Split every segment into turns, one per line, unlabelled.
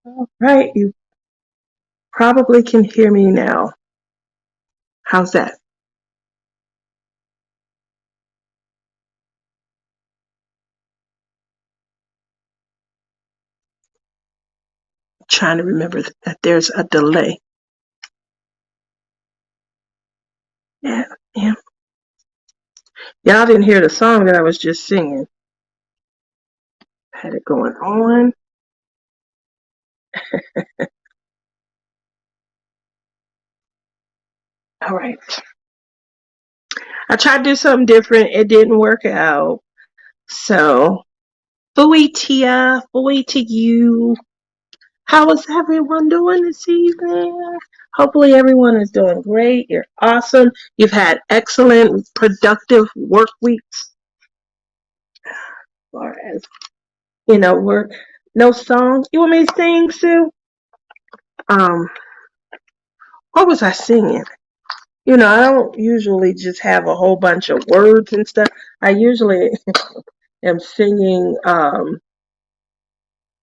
All right, you probably can hear me now. How's that? Trying to remember that there's a delay. Yeah, yeah. Y'all didn't hear the song that I was just singing. I had it going on. All right. I tried to do something different. It didn't work out. So, fooey to ya, fooey to you. How is everyone doing this evening? Hopefully, everyone is doing great. You're awesome. You've had excellent, productive work weeks. As far as work. No song. You want me to sing, Sue? Um, what was I singing? I don't usually just have a whole bunch of words and stuff. I usually am singing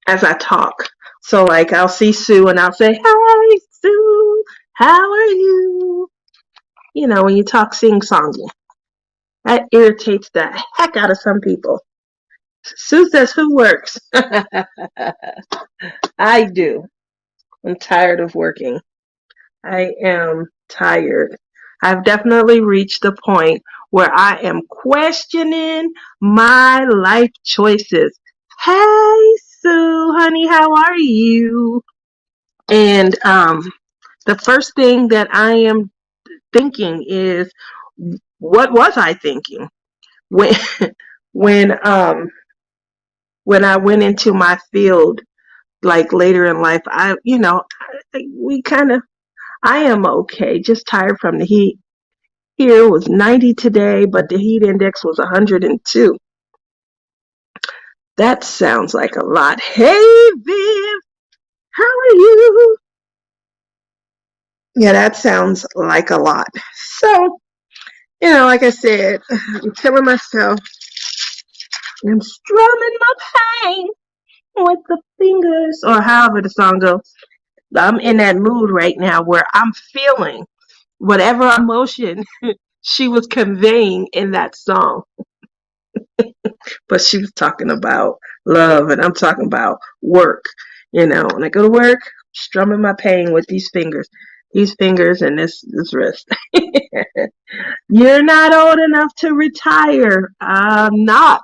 as I talk. So like I'll see Sue and I'll say, "Hey Sue, how are you?" When you talk sing songy. That irritates the heck out of some people. Sue says, "Who works?" I do. I'm tired of working. I am tired. I've definitely reached the point where I am questioning my life choices. Hey, Sue, honey, how are you? And the first thing that I am thinking is, what was I thinking when when um when I went into my field like later in life? We kind of I am okay, just tired from the heat. Here was 90 today, but the heat index was 102. That sounds like a lot. Hey, Viv, how are you? Yeah, that sounds like a lot. So, like I said, I'm telling myself, I'm strumming my pain with the fingers, or however the song goes. I'm in that mood right now where I'm feeling whatever emotion she was conveying in that song. But she was talking about love, and I'm talking about work. When I go to work, strumming my pain with these fingers and this wrist. You're not old enough to retire. I'm not.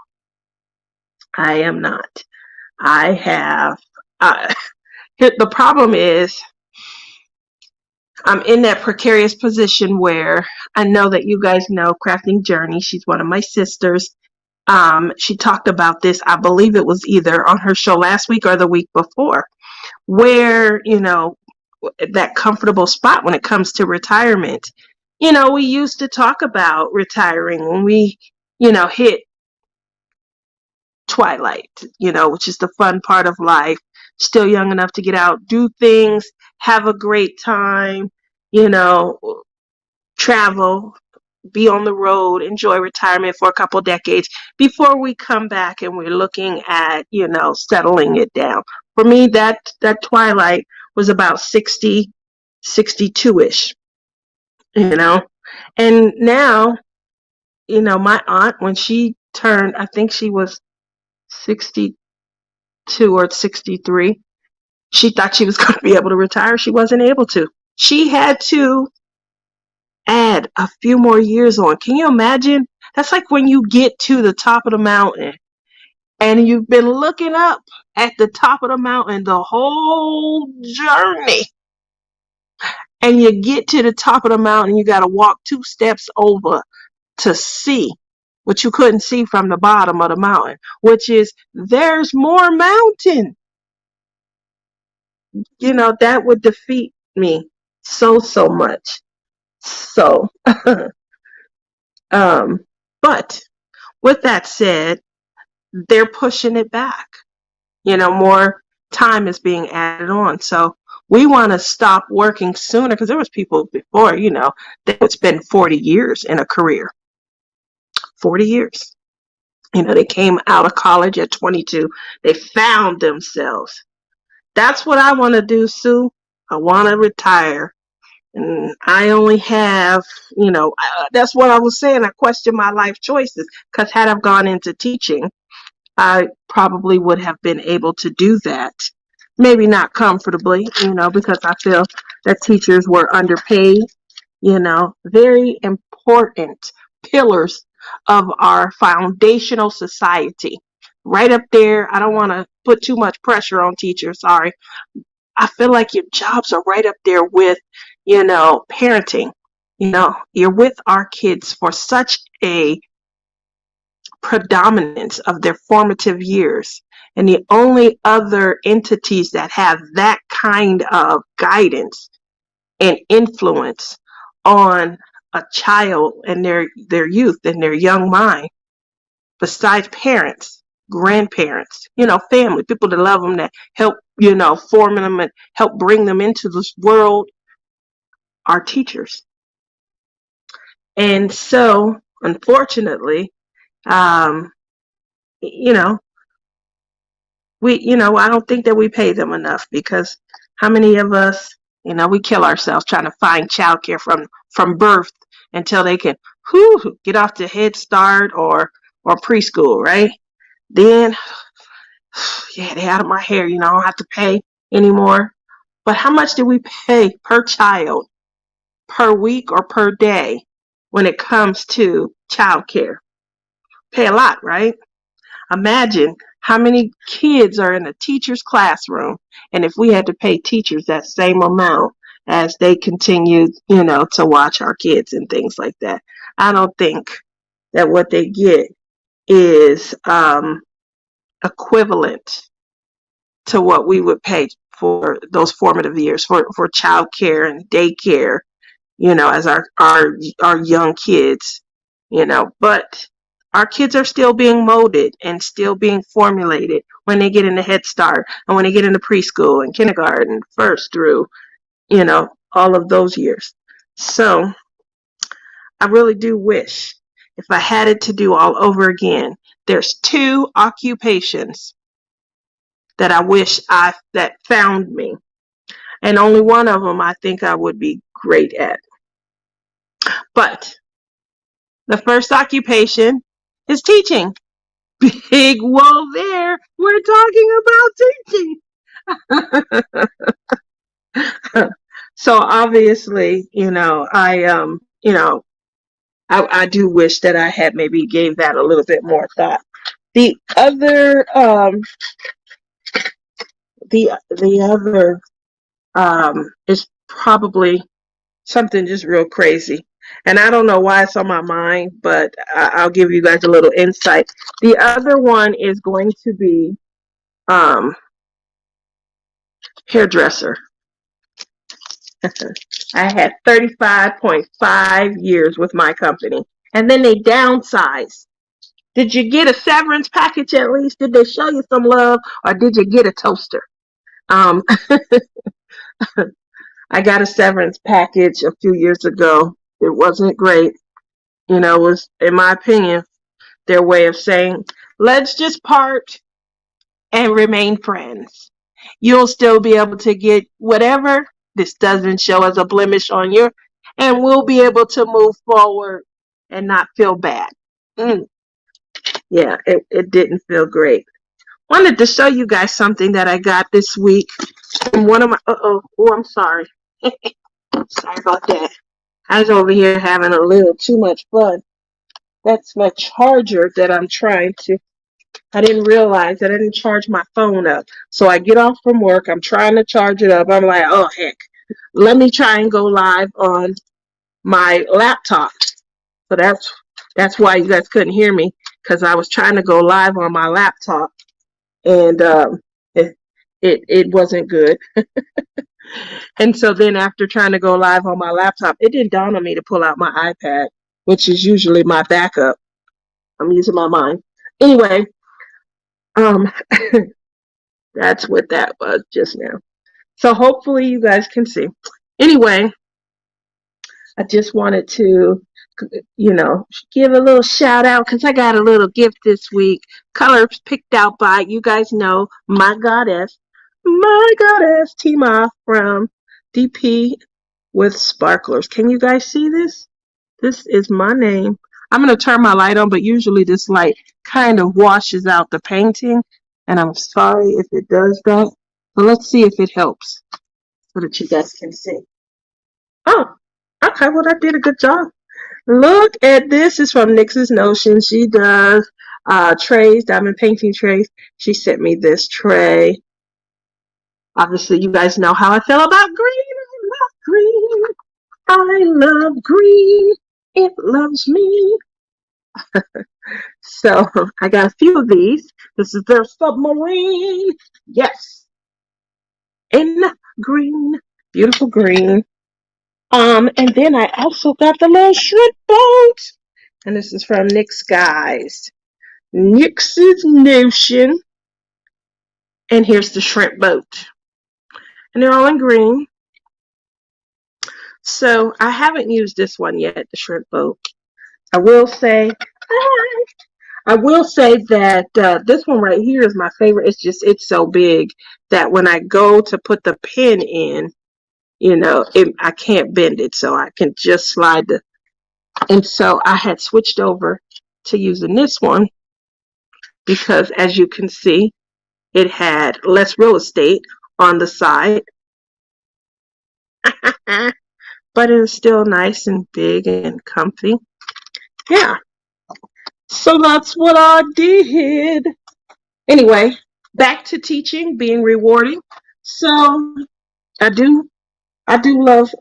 I am not. I have. Uh, the problem is, I'm in that precarious position where I know that you guys know Crafting Journey. She's one of my sisters. She talked about this, I believe it was either on her show last week or the week before, where, that comfortable spot when it comes to retirement. We used to talk about retiring when we, hit twilight, which is the fun part of life, still young enough to get out, do things, have a great time, you know, travel, be on the road, enjoy retirement for a couple decades before we come back and we're looking at, settling it down. For me, that twilight was about 60, 62-ish, you know. And now, my aunt, when she turned, I think she was 62 or 63, she thought she was going to be able to retire. She wasn't able to. She had to add a few more years on. Can you imagine? That's like when you get to the top of the mountain and you've been looking up at the top of the mountain the whole journey. And you get to the top of the mountain, you got to walk 2 steps over to see what you couldn't see from the bottom of the mountain, which is there's more mountain. That would defeat me so much. So, um, but with that said, they're pushing it back. More time is being added on. So we want to stop working sooner because there was people before, they would spend 40 years in a career. 40 years. They came out of college at 22. They found themselves. That's what I want to do, Sue. I want to retire. And I only have, that's what I was saying. I question my life choices because had I gone into teaching, I probably would have been able to do that. Maybe not comfortably, because I feel that teachers were underpaid, very important pillars of our foundational society. Right up there, I don't want to put too much pressure on teachers, sorry. I feel like your jobs are right up there with, parenting. You're with our kids for such a predominance of their formative years. And the only other entities that have that kind of guidance and influence on a child and their youth and their young mind, besides parents, grandparents, family, people that love them, that help, form them and help bring them into this world, are teachers. And so, unfortunately, um, you know, I don't think that we pay them enough because how many of us, we kill ourselves trying to find childcare from birth until they can get off to Head Start or preschool, right? Then, yeah, they out of my hair, I don't have to pay anymore. But how much do we pay per child, per week, or per day when it comes to childcare? Pay a lot, right? Imagine how many kids are in a teacher's classroom, and if we had to pay teachers that same amount as they continue, to watch our kids and things like that, I don't think that what they get is equivalent to what we would pay for those formative years for child care and daycare, as our young kids, but our kids are still being molded and still being formulated when they get into Head Start and when they get into preschool and kindergarten, first through, all of those years. So I really do wish if I had it to do all over again, there's two occupations that I wish that found me. And only one of them I think I would be great at. But the first occupation is teaching. Big whoa there. We're talking about teaching. So obviously, I do wish that I had maybe gave that a little bit more thought. The other is probably something just real crazy. And I don't know why it's on my mind, but I'll give you guys a little insight. The other one is going to be hairdresser. I had 35.5 years with my company. And then they downsized. Did you get a severance package at least? Did they show you some love? Or did you get a toaster? Um, I got a severance package a few years ago. It wasn't great. It was, in my opinion, their way of saying, let's just part and remain friends. You'll still be able to get whatever. This doesn't show as a blemish on you, and we'll be able to move forward and not feel bad. Yeah, it didn't feel great. Wanted to show you guys something that I got this week from one of my, I'm sorry. Sorry about that. I was over here having a little too much fun. That's my charger that I didn't realize that I didn't charge my phone up. So I get off from work. I'm trying to charge it up. I'm like, oh, heck. Let me try and go live on my laptop. So that's why you guys couldn't hear me, because I was trying to go live on my laptop, and it wasn't good. And so then after trying to go live on my laptop, it didn't dawn on me to pull out my iPad, which is usually my backup. I'm using my mind. Anyway, um, that's what that was just now. So hopefully you guys can see. Anyway, I just wanted to, give a little shout out because I got a little gift this week. Colors picked out by, you guys know, my goddess, My goddess, Tima from DP with sparklers. Can you guys see this? This is my name. I'm going to turn my light on, but usually this light kind of washes out the painting. And I'm sorry if it does that. But let's see if it helps so that you guys can see. Oh, okay. Well, I did a good job. Look at this. It's from Nix's Notion. She does trays, diamond painting trays. She sent me this tray. Obviously, you guys know how I feel about green. I love green. I love green. It loves me. So I got a few of these. This is their submarine. Yes. In green. Beautiful green. And then I also got the little shrimp boat. And this is from Nick's Guys. Nick's Notion. And here's the shrimp boat. And they're all in green. So I haven't used this one yet, the shrimp boat. I will say that this one right here is my favorite. It's so big that when I go to put the pin in, I can't bend it, so I can just slide the. And so I had switched over to using this one because, as you can see, it had less real estate on the side, but it was still nice and big and comfy. Yeah. So that's what I did. Anyway, back to teaching, being rewarding. So I do love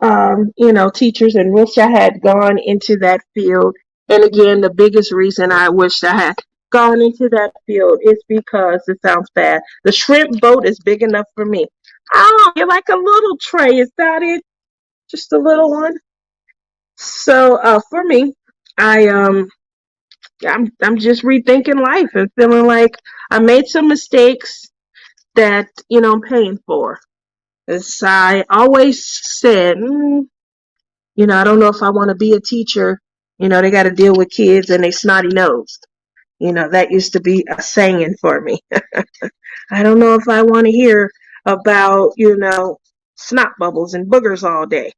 teachers and wish I had gone into that field. And again, the biggest reason I wish I had gone into that field is because it sounds bad. The shrimp boat is big enough for me. Oh, you're like a little tray. Is that it? Just a little one. So for me, I'm just rethinking life and feeling like I made some mistakes that I'm paying for. As I always said, I don't know if I want to be a teacher. They got to deal with kids and they snotty nosed. That used to be a saying for me. I don't know if I want to hear about snot bubbles and boogers all day.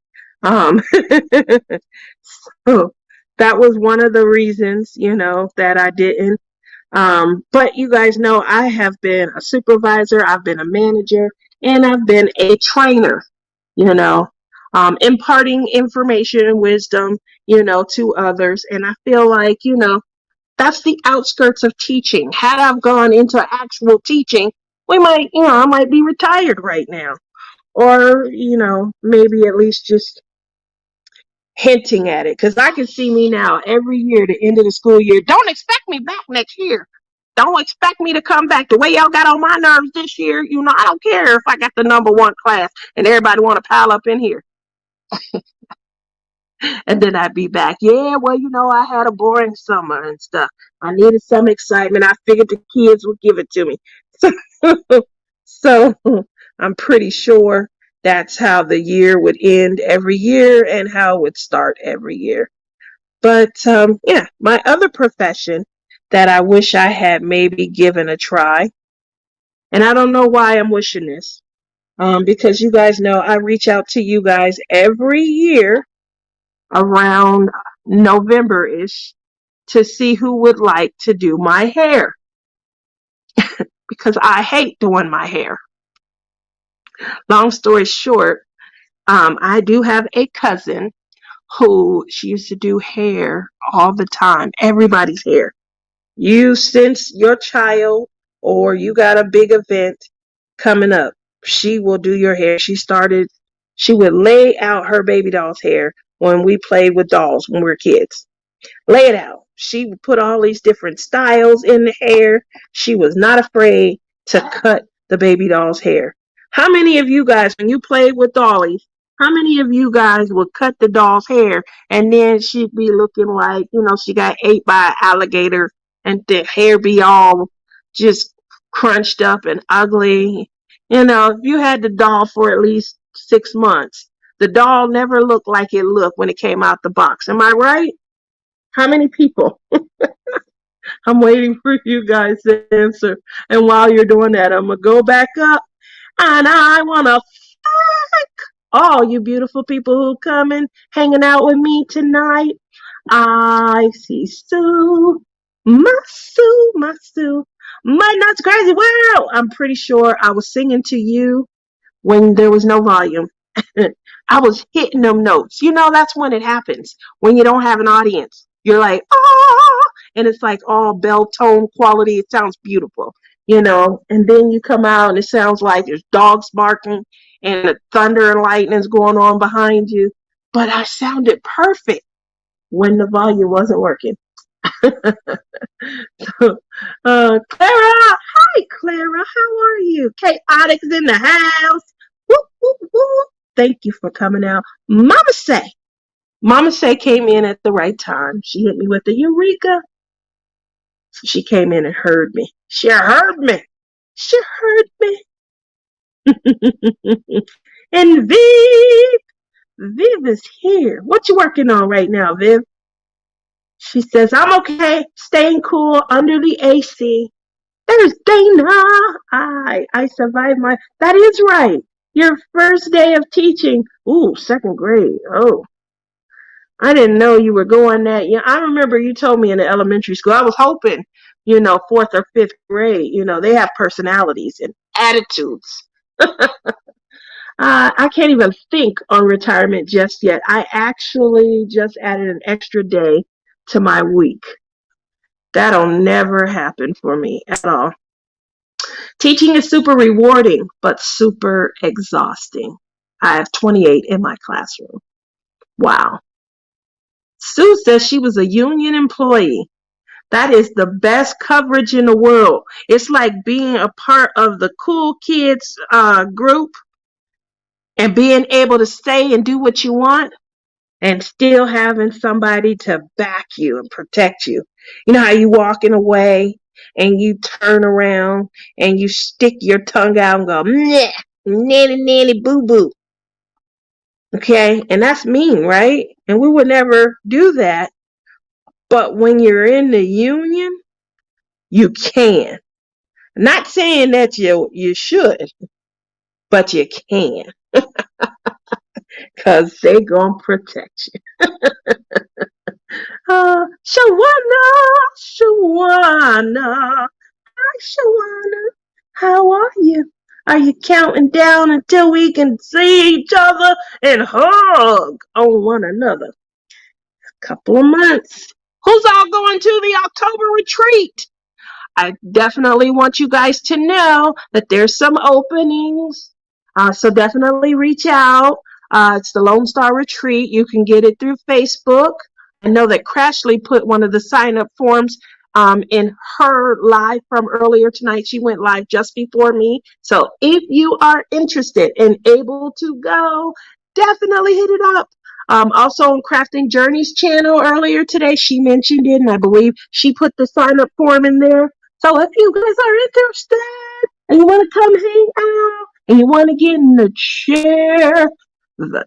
So that was one of the reasons that I didn't. But you guys know I have been a supervisor, I've been a manager, and I've been a trainer, imparting information and wisdom, to others. And I feel like, that's the outskirts of teaching. Had I gone into actual teaching, I might be retired right now. Or, maybe at least just hinting at it. Because I can see me now every year, the end of the school year. Don't expect me back next year. Don't expect me to come back the way y'all got on my nerves this year. I don't care if I got the number one class and everybody want to pile up in here. And then I'd be back. Yeah, well, I had a boring summer and stuff. I needed some excitement. I figured the kids would give it to me. So I'm pretty sure that's how the year would end every year and how it would start every year. But yeah, my other profession that I wish I had maybe given a try, and I don't know why I'm wishing this, because you guys know I reach out to you guys every year around November-ish to see who would like to do my hair, because I hate doing my hair. Long story short, I do have a cousin who she used to do hair all the time, everybody's hair. Since your child or you got a big event coming up, she will do your hair. She would lay out her baby doll's hair when we played with dolls when we were kids. Lay it out. She would put all these different styles in the hair. She was not afraid to cut the baby doll's hair. How many of you guys, when you played with dollies, how many of you guys would cut the doll's hair and then she'd be looking like, she got ate by an alligator and the hair be all just crunched up and ugly? If you had the doll for at least 6 months, the doll never looked like it looked when it came out the box. Am I right? How many people? I'm waiting for you guys to answer. And while you're doing that, I'm going to go back up And I want to thank all you beautiful people who come and hanging out with me tonight. I see Sue, my Sue, my nuts crazy world. I'm pretty sure I was singing to you when there was no volume. I was hitting them notes. You know, that's when it happens. When you don't have an audience, you're like, ah, and it's like all bell tone quality. It sounds beautiful, you know, and then you come out and it sounds like there's dogs barking and the thunder and lightning's going on behind you. But I sounded perfect when the volume wasn't working. Clara, hi, Clara, how are you? Chaotic's in the house. Woo, woo, woo. Thank you for coming out. Mama Say came in at the right time. She hit me with the Eureka. She came in and heard me. She heard me. She heard me. And Viv is here. What you working on right now, Viv? She says, I'm okay, staying cool under the AC. There's Dana. I survived that is right. Your first day of teaching. Ooh, second grade. Oh, I didn't know you were going that. Yeah, I remember you told me in the elementary school. I was hoping, fourth or fifth grade, they have personalities and attitudes. I can't even think on retirement just yet. I actually just added an extra day to my week. That'll never happen for me at all. Teaching is super rewarding, but super exhausting. I have 28 in my classroom. Wow. Sue says she was a union employee. That is the best coverage in the world. It's like being a part of the cool kids group and being able to stay and do what you want and still having somebody to back you and protect you. You know how you walking away and you turn around and you stick your tongue out and go, nah, nanny, nanny, boo, boo. Okay, and that's mean, right? And we would never do that. But when you're in the union, you can. Not saying that you should, but you can. Because they going to protect you. Shawana. Hi, Shawana. How are you? Are you counting down until we can see each other and hug on one another? Couple of months. Who's all going to the October retreat? I definitely want you guys to know that there's some openings. So definitely reach out. It's the Lone Star Retreat. You can get it through Facebook. I know that Crashly put one of the sign-up forms in her live from earlier tonight. She went live just before me. So if you are interested and able to go, definitely hit it up. Also on Crafting Journeys channel earlier today, she mentioned it, and I believe she put the sign-up form in there. So if you guys are interested and you want to come hang out and you want to get in the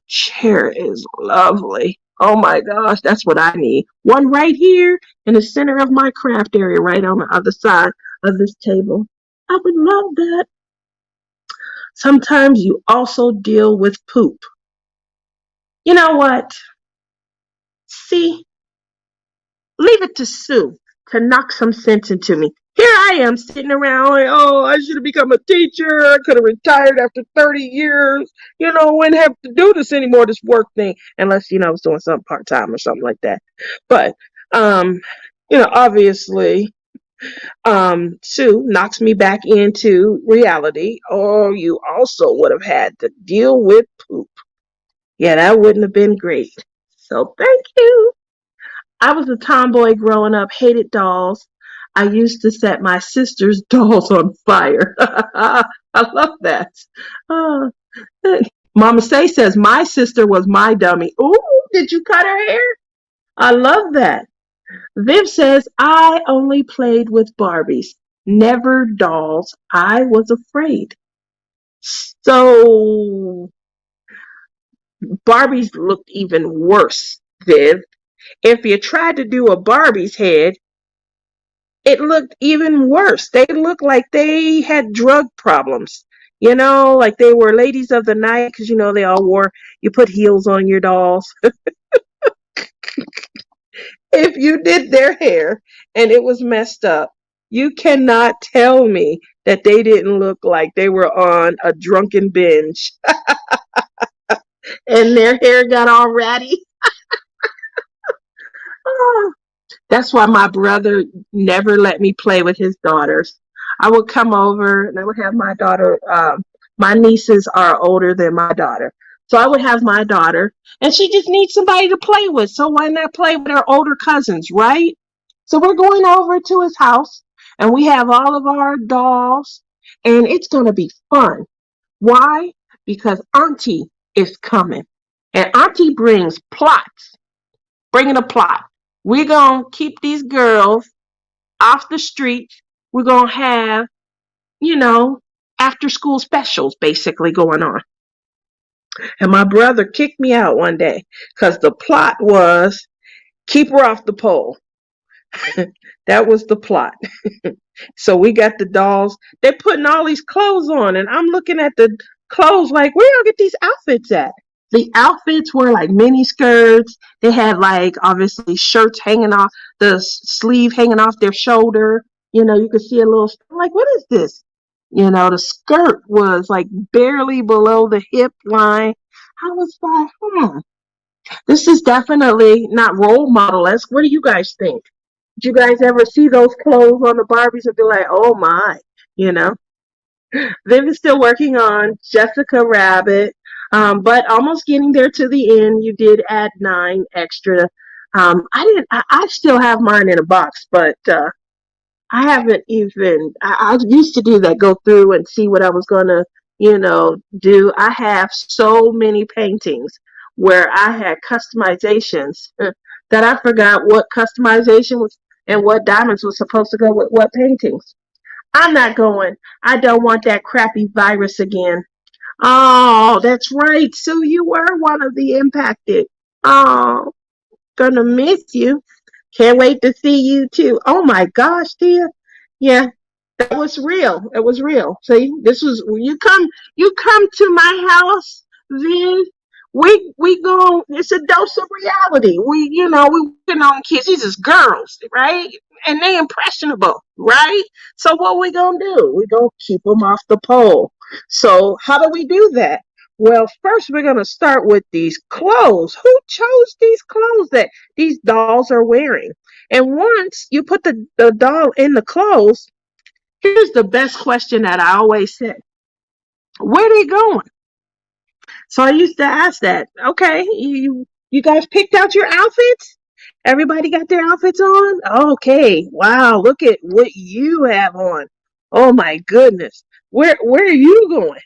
chair is lovely. Oh my gosh, that's what I need. One right here in the center of my craft area, right on the other side of this table. I would love that. Sometimes you also deal with poop. You know what? See, leave it to Sue to knock some sense into me. Here I am sitting around like, oh, I should have become a teacher. I could have retired after 30 years. Wouldn't have to do this anymore, this work thing, unless, I was doing something part-time or something like that. But, obviously, Sue knocks me back into reality. Or you also would have had to deal with poop. Yeah, that wouldn't have been great. So thank you. I was a tomboy growing up, hated dolls. I used to set my sister's dolls on fire. I love that. Uh, Mama Say says, my sister was my dummy. Ooh, did you cut her hair? I love that. Viv says, I only played with Barbies, never dolls. I was afraid. So Barbies looked even worse, Viv. If you tried to do a Barbie's head, it looked even worse. They looked like they had drug problems. like they were ladies of the night because, they all you put heels on your dolls. If you did their hair and it was messed up, you cannot tell me that they didn't look like they were on a drunken binge and their hair got all ratty. Oh, that's why my brother never let me play with his daughters. I would come over and I would have my daughter. My nieces are older than my daughter. So I would have my daughter, and she just needs somebody to play with. So why not play with her older cousins, right? So we're going over to his house, and we have all of our dolls, and it's going to be fun. Why? Because Auntie is coming, and Auntie brings plots, bringing a plot. We're going to keep these girls off the street. We're going to have, you know, after school specials basically going on. And my brother kicked me out one day because the plot was keep her off the pole. That was the plot. So we got the dolls. They're putting all these clothes on, and I'm looking at the clothes like, where do I get these outfits at? The outfits were like mini skirts. They had like obviously shirts hanging off the sleeve, hanging off their shoulder. You could see a little. I'm like, what is this? The skirt was like barely below the hip line. I was like, this is definitely not role model-esque. What do you guys think? Did you guys ever see those clothes on the Barbies and be like, oh my, you know? Viv is still working on Jessica Rabbit, but almost getting there to the end. You did add 9 extra. I didn't. I still have mine in a box, but I haven't even. I used to do that. Go through and see what I was gonna, do. I have so many paintings where I had customizations that I forgot what customization was and what diamonds was supposed to go with what paintings. I'm not going. I don't want that crappy virus again. Oh, that's right. So you were one of the impacted. Oh, gonna miss you. Can't wait to see you too. Oh my gosh, dear. Yeah, that was real. It was real. See, this was you come to my house, Viv. We go. It's a dose of reality. We working on kids. These is girls, right? And they impressionable, right? So what we gonna do? We gonna keep them off the pole. So how do we do that? Well, first we're gonna start with these clothes. Who chose these clothes that these dolls are wearing? And once you put the doll in the clothes, here's the best question that I always say. Where they going? So I used to ask that. Okay, you guys picked out your outfits? Everybody got their outfits on? Okay. Wow, look at what you have on. Oh my goodness. Where are you going?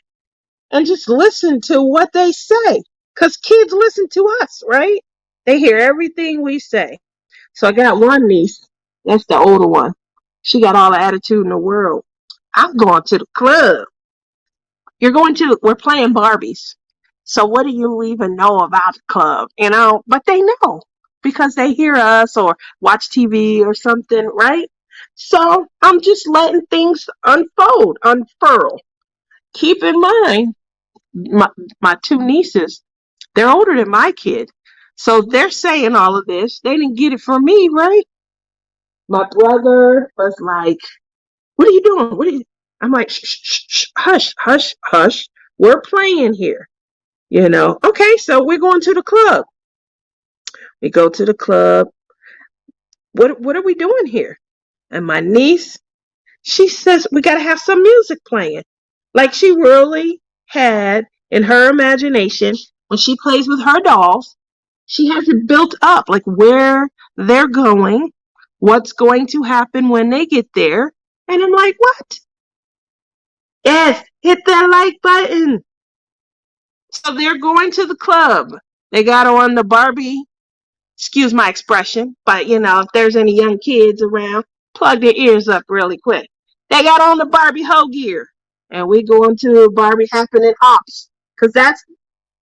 And just listen to what they say. Cuz kids listen to us, right? They hear everything we say. So I got one niece. That's the older one. She got all the attitude in the world. I'm going to the club. We're playing Barbies. So what do you even know about the club? But they know because they hear us or watch TV or something, right? So I'm just letting things unfurl. Keep in mind, my 2 nieces, they're older than my kid. So they're saying all of this. They didn't get it from me, right? My brother was like, what are you doing? I'm like, shh, shh, shh, hush, hush, hush. We're playing here. Okay, so we're going to the club. We go to the club. What are we doing here? And my niece, she says we gotta have some music playing. Like she really had in her imagination when she plays with her dolls, she has it built up, like where they're going, what's going to happen when they get there. And I'm like, what? Yes, hit that like button. So they're going to the club. They got on the Barbie, excuse my expression, but if there's any young kids around, plug their ears up really quick. They got on the Barbie hoe gear. And we going to Barbie happening ops. Because that's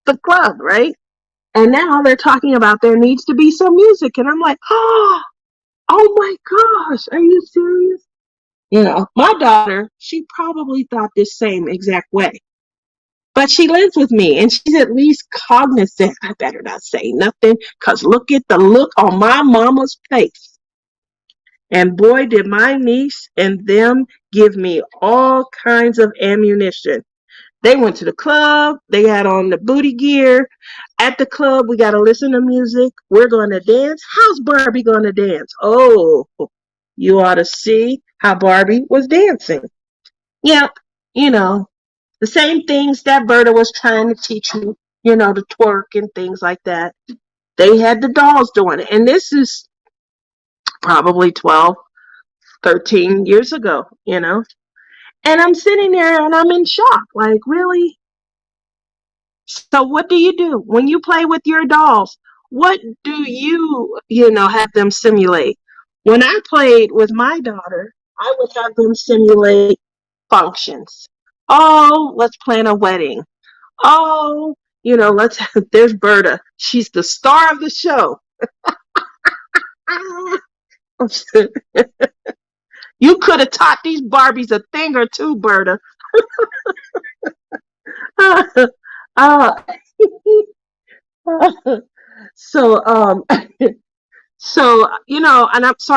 the club, right? And now they're talking about there needs to be some music. And I'm like, oh my gosh, are you serious? My daughter, she probably thought this same exact way. But she lives with me and she's at least cognizant. I better not say nothing because look at the look on my mama's face. And boy, did my niece and them give me all kinds of ammunition. They went to the club. They had on the booty gear. At the club, we got to listen to music. We're going to dance. How's Barbie going to dance? Oh, you ought to see how Barbie was dancing. Yep, you know, the same things that Berta was trying to teach me, to twerk and things like that. They had the dolls doing it. And this is probably 12, 13 years ago. And I'm sitting there and I'm in shock. Like, really? So what do you do when you play with your dolls? What do have them simulate? When I played with my daughter, I would have them simulate functions. Oh, let's plan a wedding. Oh, there's Berta. She's the star of the show. You could have taught these Barbies a thing or two, Berta. uh, so I'm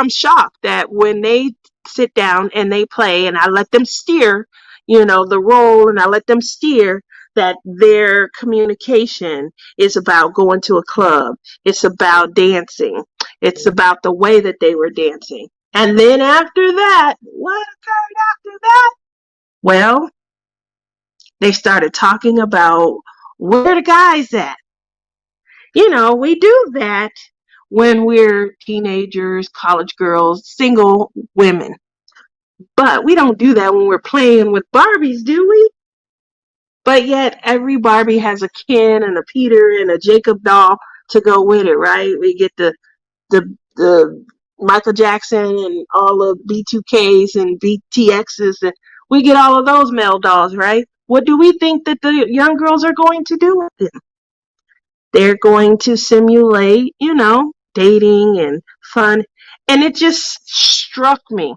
shocked that when they sit down and they play and I let them steer, the role, and I let them steer, that their communication is about going to a club. It's about dancing. It's about the way that they were dancing. And then after that, what occurred after that? Well, they started talking about where the guys at. We do that when we're teenagers, college girls, single women. But we don't do that when we're playing with Barbies, do we? But yet every Barbie has a Ken and a Peter and a Jacob doll to go with it, right? We get the Michael Jackson and all the B2Ks and BTXs, and we get all of those male dolls, right? What do we think that the young girls are going to do with them? They're going to simulate, dating and fun. And it just struck me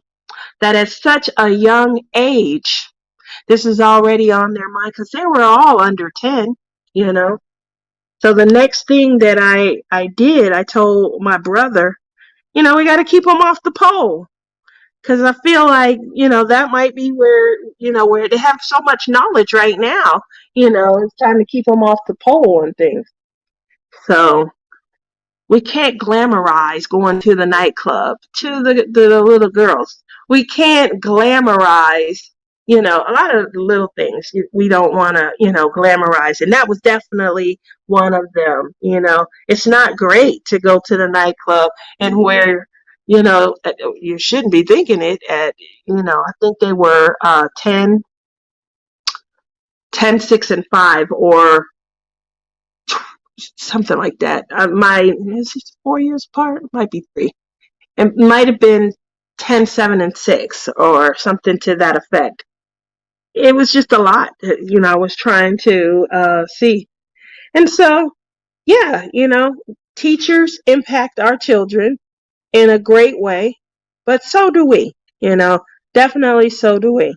that at such a young age, this is already on their mind because they were all under 10, you know. So the next thing that I did, I told my brother, we got to keep them off the pole. Because I feel like, that might be where they have so much knowledge right now, it's time to keep them off the pole and things. So we can't glamorize going to the nightclub to the little girls. We can't glamorize, a lot of the little things we don't want to, glamorize. And that was definitely one of them. It's not great to go to the nightclub and wear, you shouldn't be thinking it at, I think they were 10, 6, and 5, or something like that. Is it 4 years apart? It might be 3. It might have been 10, 7, and 6, or something to that effect. It was just a lot, I was trying to see. And so, yeah, teachers impact our children in a great way, but so do we, definitely so do we.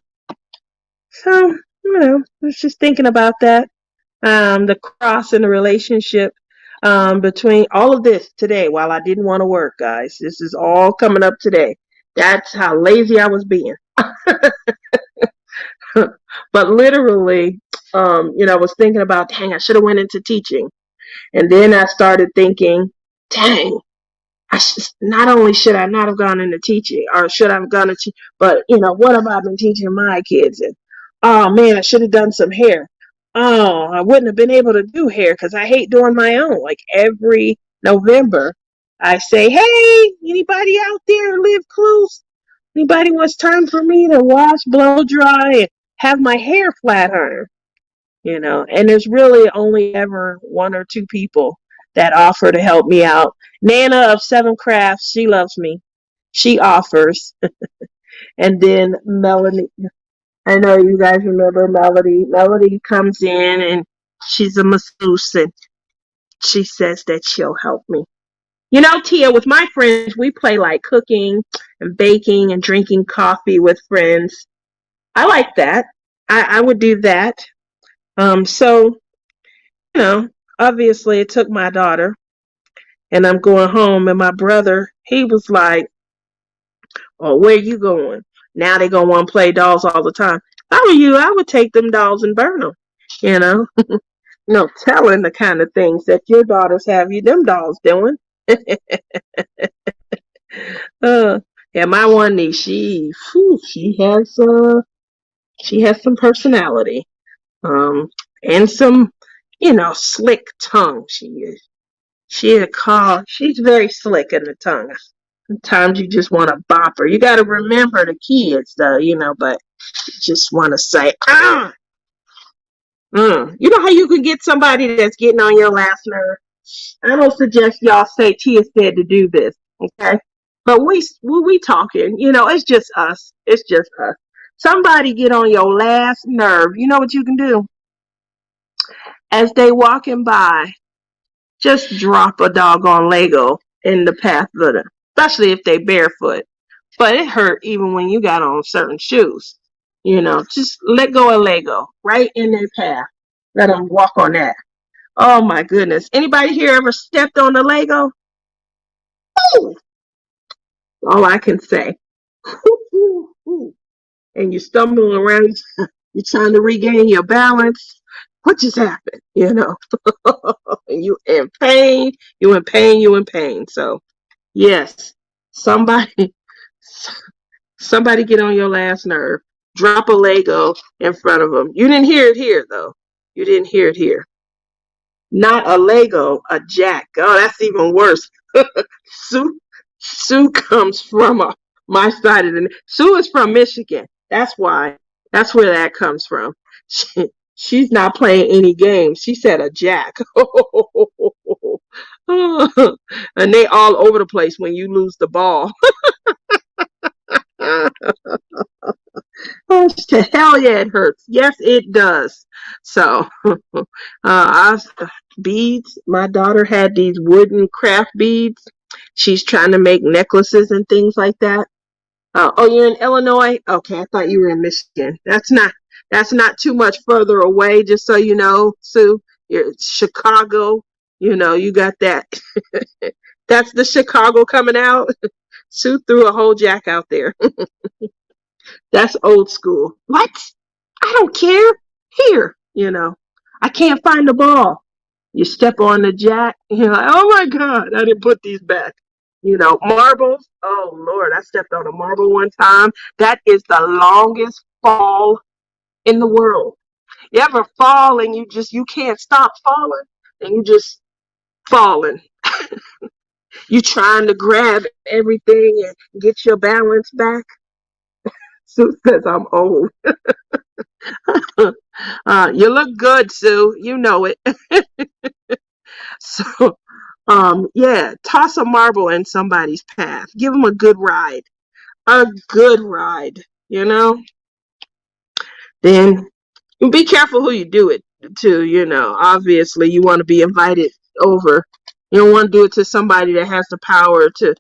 So, I was just thinking about that. The cross in the relationship between all of this today while I didn't want to work, guys. This is all coming up today. That's how lazy I was being. But literally, I was thinking about, dang, I should have went into teaching. And then I started thinking, dang, not only should I not have gone into teaching, or should I have gone to teach, but, what have I been teaching my kids? And, oh, man, I should have done some hair. Oh, I wouldn't have been able to do hair because I hate doing my own. Like every November, I say, hey, anybody out there live close? Anybody wants time for me to wash, blow dry, and have my hair flat iron? And there's really only ever 1 or 2 people that offer to help me out. Nana of 7 Crafts, she loves me. She offers. And then Melanie, I know you guys remember Melody. Melody comes in and she's a masseuse and she says that she'll help me. Tia, with my friends, we play like cooking and baking and drinking coffee with friends. I like that. I would do that. So, you know, obviously it took my daughter and I'm going home and my brother, he was like, "Oh, where you going?" Now they gonna want to play dolls all the time. If I were you, I would take them dolls and burn them. You know, no telling the kind of things that your daughters have you them dolls doing. uh, yeah, my one niece, she has some personality, and some, slick tongue. She's very slick in the tongue. Sometimes you just want to bop her. You got to remember the kids, though, but you just want to say, ah, You know how you can get somebody that's getting on your last nerve? I don't suggest y'all say Tia said to do this, okay? But we talking, it's just us. It's just us. Somebody get on your last nerve. You know what you can do? As they walking by, just drop a doggone Lego in the path of them, especially if they barefoot. But it hurt even when you got on certain shoes. Just let go of Lego right in their path. Let them walk on that. Oh my goodness. Anybody here ever stepped on the Lego? Ooh, all I can say. And you're stumbling around, you're trying to regain your balance. What just happened? You in pain, you in pain, you in pain. So yes, somebody somebody get on your last nerve. Drop a Lego in front of them. You didn't hear it here though. You didn't hear it here. Not a Lego, a jack. Oh, that's even worse. Sue comes from my side of the. Sue is from Michigan. That's why. That's where that comes from. She's not playing any games. She said a jack. And they all over the place when you lose the ball. Oh, hell yeah, it hurts. Yes, it does. So, I beads. My daughter had these wooden craft beads. She's trying to make necklaces and things like that. Oh, you're in Illinois? Okay, I thought you were in Michigan. That's not too much further away. Just so you know, Sue, you're Chicago. You got that. That's the Chicago coming out. Sue threw a whole jack out there. That's old school. What? I don't care. Here, I can't find the ball. You step on the jack, you're like, oh my God, I didn't put these back. Marbles. Oh Lord, I stepped on a marble one time. That is the longest fall in the world. You ever fall and you can't stop falling and you just falling. You trying to grab everything and get your balance back. Sue says I'm old. You look good, Sue. You know it. So, yeah, toss a marble in somebody's path. Give them a good ride. A good ride, you know? Then be careful who you do it to. Obviously, you want to be invited over. You don't want to do it to somebody that has the power to,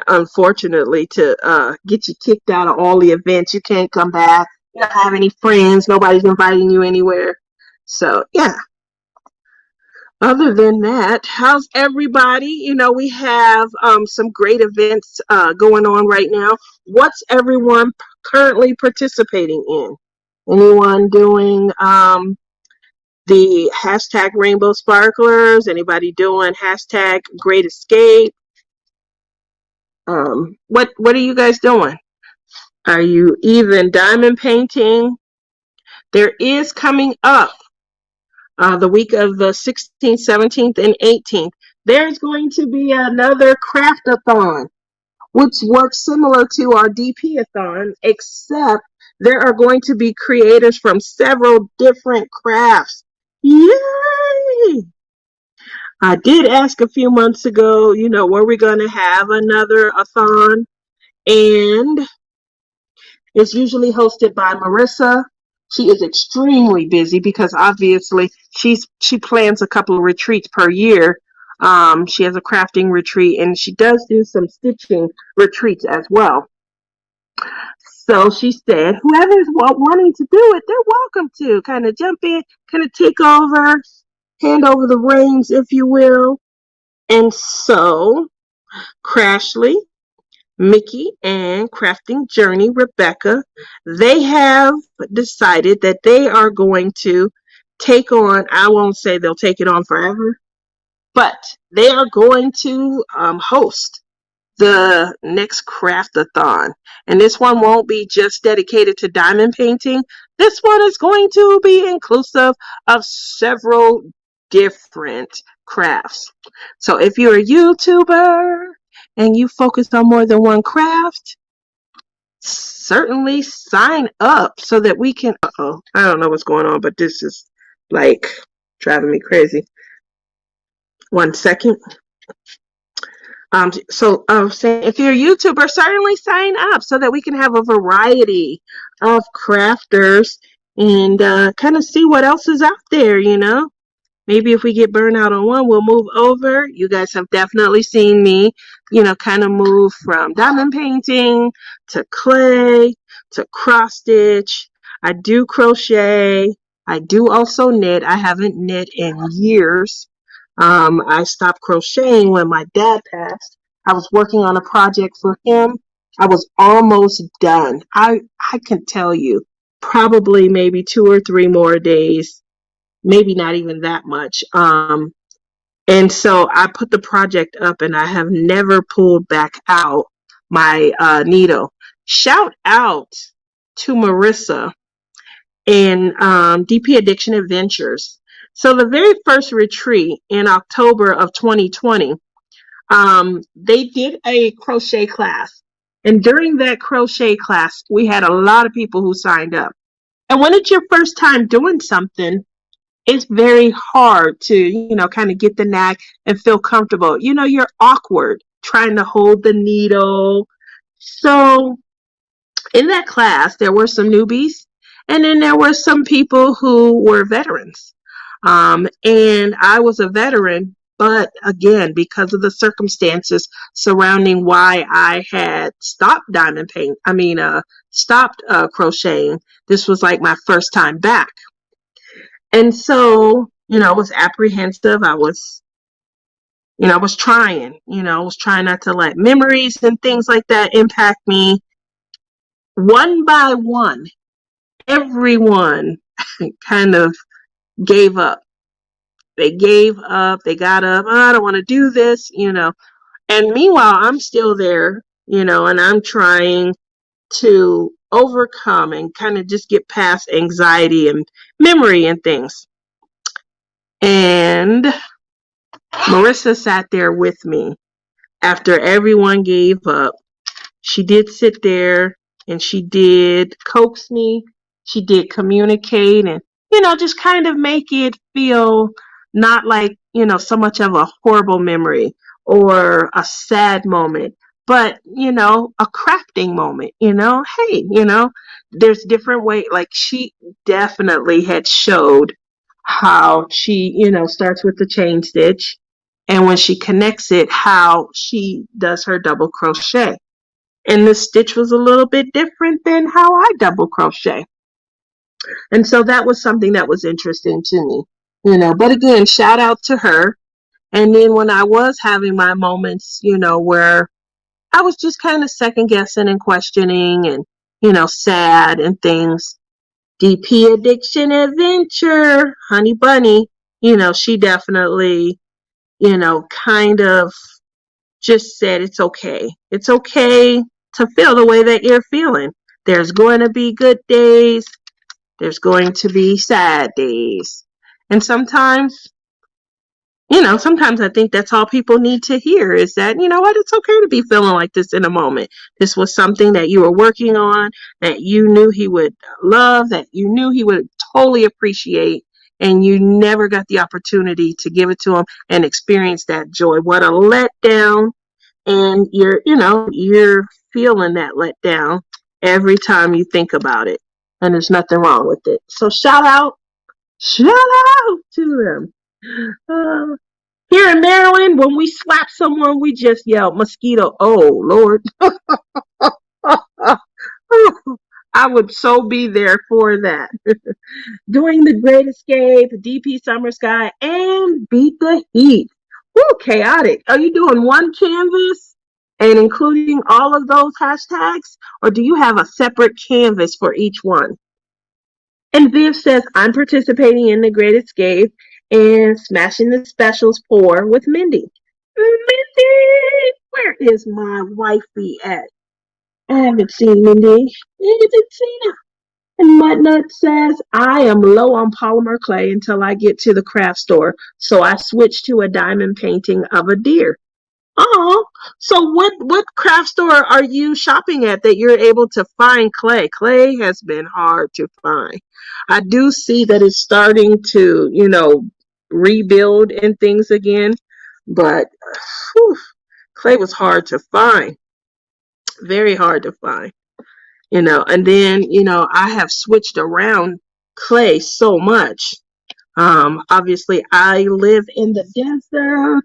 unfortunately, to get you kicked out of all the events. You can't come back. You don't have any friends. Nobody's inviting you anywhere. So, yeah. Other than that, how's everybody? We have some great events going on right now. What's everyone currently participating in? Anyone doing the hashtag Rainbow Sparklers? Anybody doing hashtag Great Escape? What are you guys doing? Are you even diamond painting? There is coming up the week of the 16th, 17th, and 18th. There's going to be another craft-a-thon, which works similar to our DP-a-thon, except there are going to be creators from several different crafts. Yay! I did ask a few months ago, were we going to have another a-thon? And it's usually hosted by Marissa. She is extremely busy because obviously she plans a couple of retreats per year. She has a crafting retreat and she does do some stitching retreats as well. So she said, whoever's wanting to do it, they're welcome to kind of jump in, kind of take over, hand over the reins, if you will. And so, Crashly, Mickey, and Crafting Journey, Rebecca, they have decided that they are going to take on, I won't say they'll take it on forever, but they are going to host the next craftathon. And this one won't be just dedicated to diamond painting. This one is going to be inclusive of several different crafts. So if you're a YouTuber and you focus on more than one craft, certainly sign up so that we can. Uh-oh, I don't know what's going on, but this is like driving me crazy. 1 second. So if you're a YouTuber, certainly sign up so that we can have a variety of crafters and kind of see what else is out there, you know. Maybe if we get burned out on one, we'll move over. You guys have definitely seen me, you know, kind of move from diamond painting to clay to cross stitch. I do crochet. I do also knit. I haven't knit in years. I stopped crocheting when my dad passed. I was working on a project for him. I was almost done. I can tell you, probably maybe 2 or 3 more days, maybe not even that much. And so I put the project up and I have never pulled back out my needle. Shout out to Marissa and DP Addiction Adventures. So the very first retreat in October of 2020, they did a crochet class. And during that crochet class, we had a lot of people who signed up. And when it's your first time doing something, it's very hard to, you know, kind of get the knack and feel comfortable. You know, you're awkward trying to hold the needle. So in that class, there were some newbies, and then there were some people who were veterans. And I was a veteran, but again, because of the circumstances surrounding why I had stopped stopped crocheting, this was like my first time back. And so, you know, I was apprehensive. I was trying, I was trying not to let memories and things like that impact me. One by one, everyone kind of gave up. They gave up. They got up. Oh, I don't want to do this, And meanwhile, I'm still there, and I'm trying to overcome and kind of just get past anxiety and memory and things. And Marissa sat there with me after everyone gave up. She did sit there and she did coax me. She did communicate and, just kind of make it feel not like, so much of a horrible memory or a sad moment, but, a crafting moment, hey, there's different ways. Like she definitely had showed how she, starts with the chain stitch. And when she connects it, how she does her double crochet. And the stitch was a little bit different than how I double crochet. And so that was something that was interesting to me, But again, shout out to her. And then when I was having my moments, where I was just kind of second guessing and questioning and, sad and things, DP Addiction Adventure, Honey Bunny, she definitely, kind of just said, it's okay. It's okay to feel the way that you're feeling. There's going to be good days. There's going to be sad days. And sometimes I think that's all people need to hear is that, what, it's okay to be feeling like this in a moment. This was something that you were working on, that you knew he would love, that you knew he would totally appreciate, and you never got the opportunity to give it to him and experience that joy. What a letdown. And you're feeling that letdown every time you think about it. And there's nothing wrong with it. So shout out to them. Here in Maryland, when we slap someone, we just yell mosquito. Oh, Lord. I would so be there for that. Doing the Great Escape, DP Summer Sky, and Beat the Heat. Woo, chaotic. Are you doing one canvas and including all of those hashtags? Or do you have a separate canvas for each one? And Viv says, I'm participating in the Great Escape and smashing the specials for with Mindy. Mindy, where is my wifey at? I haven't seen Mindy. I haven't seen her. And Mudnut says, I am low on polymer clay until I get to the craft store, so I switched to a diamond painting of a deer. Oh, so what craft store are you shopping at that you're able to find clay? Clay has been hard to find. I do see that it's starting to, rebuild and things again, but whew, clay was hard to find, very hard to find. And then, I have switched around clay so much. Obviously I live in the desert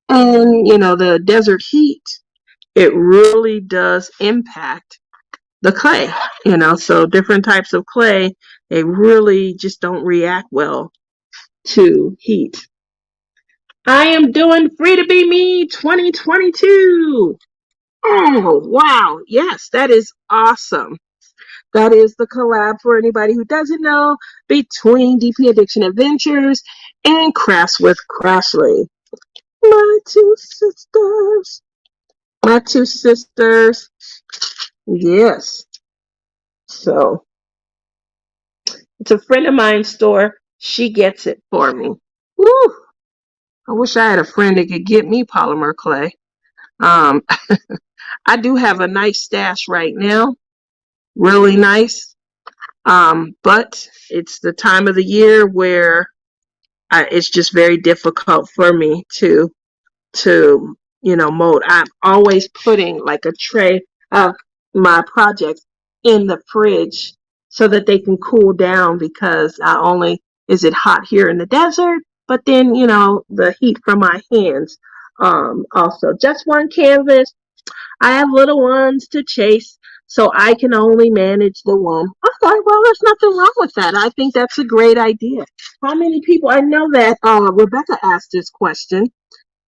and, the desert heat, it really does impact the clay, so different types of clay, they really just don't react well to heat. I am doing Free to Be Me 2022. Oh, wow. Yes, that is awesome. That is the collab for anybody who doesn't know between DP Addiction Adventures and Crafts with Crashly. My two sisters. My two sisters. Yes. So it's a friend of mine's store. She gets it for me. Woo! I wish I had a friend that could get me polymer clay. Um, I do have a nice stash right now. Really nice. But it's the time of the year where it's just very difficult for me to mold. I'm always putting like a tray of my projects in the fridge so that they can cool down, because not only is it hot here in the desert, but then the heat from my hands. Also, just one canvas. I have little ones to chase, so I can only manage the one. Okay, well, there's nothing wrong with that. I think that's a great idea. How many people? I know that Rebecca asked this question,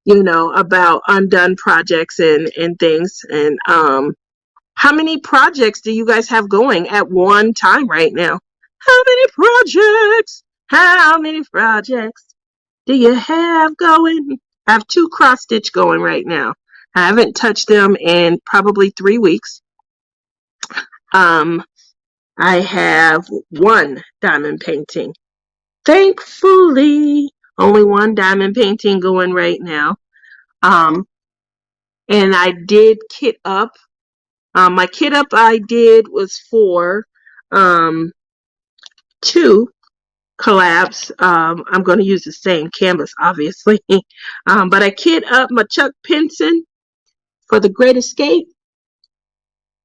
about undone projects and things. And how many projects do you guys have going at one time right now? How many projects? How many projects do you have going? I have 2 cross stitch going right now. I haven't touched them in probably 3 weeks. I have 1 diamond painting. Thankfully, only 1 diamond painting going right now. And I did kit up. My kit up I did was for 2 collabs. I'm going to use the same canvas, obviously. But I kit up my Chuck Pinson for the Great Escape.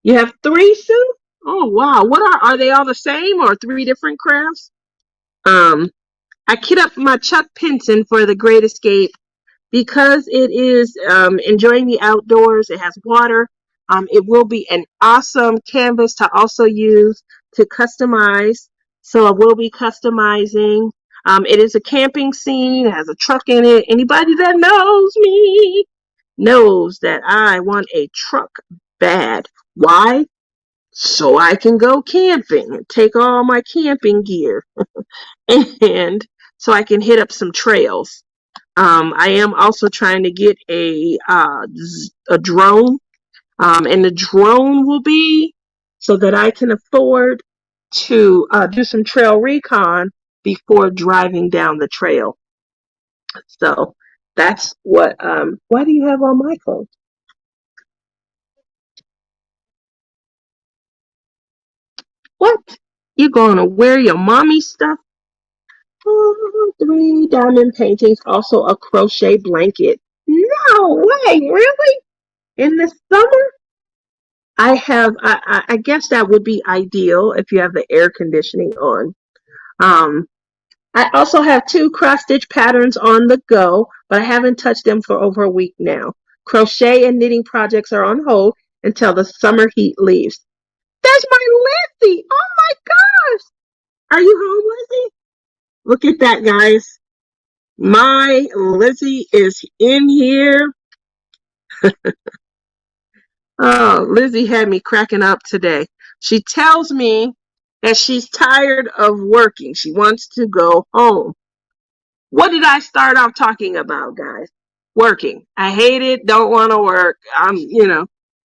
You have 3, Sue? Oh, wow. What are they all the same or 3 different crafts? I kit up my Chuck Pinson for the Great Escape because it is enjoying the outdoors. It has water. It will be an awesome canvas to also use to customize. So I will be customizing. It is a camping scene. It has a truck in it. Anybody that knows me knows that I want a truck bad. Why? So I can go camping and take all my camping gear and so I can hit up some trails. I am also trying to get a drone, and the drone will be so that I can afford to do some trail recon before driving down the trail. So that's what. Why do you have all my clothes? What? You gonna wear your mommy stuff? 3 diamond paintings, also a crochet blanket. No way, really? In the summer? I guess that would be ideal if you have the air conditioning on. Um, I also have 2 cross stitch patterns on the go, but I haven't touched them for over a week now. Crochet and knitting projects are on hold until the summer heat leaves. There's my Lizzie. Oh my gosh. Are you home, Lizzie? Look at that, guys. My Lizzie is in here. Oh, Lizzie had me cracking up today. She tells me that she's tired of working. She wants to go home. What did I start off talking about, guys? Working. I hate it, don't want to work.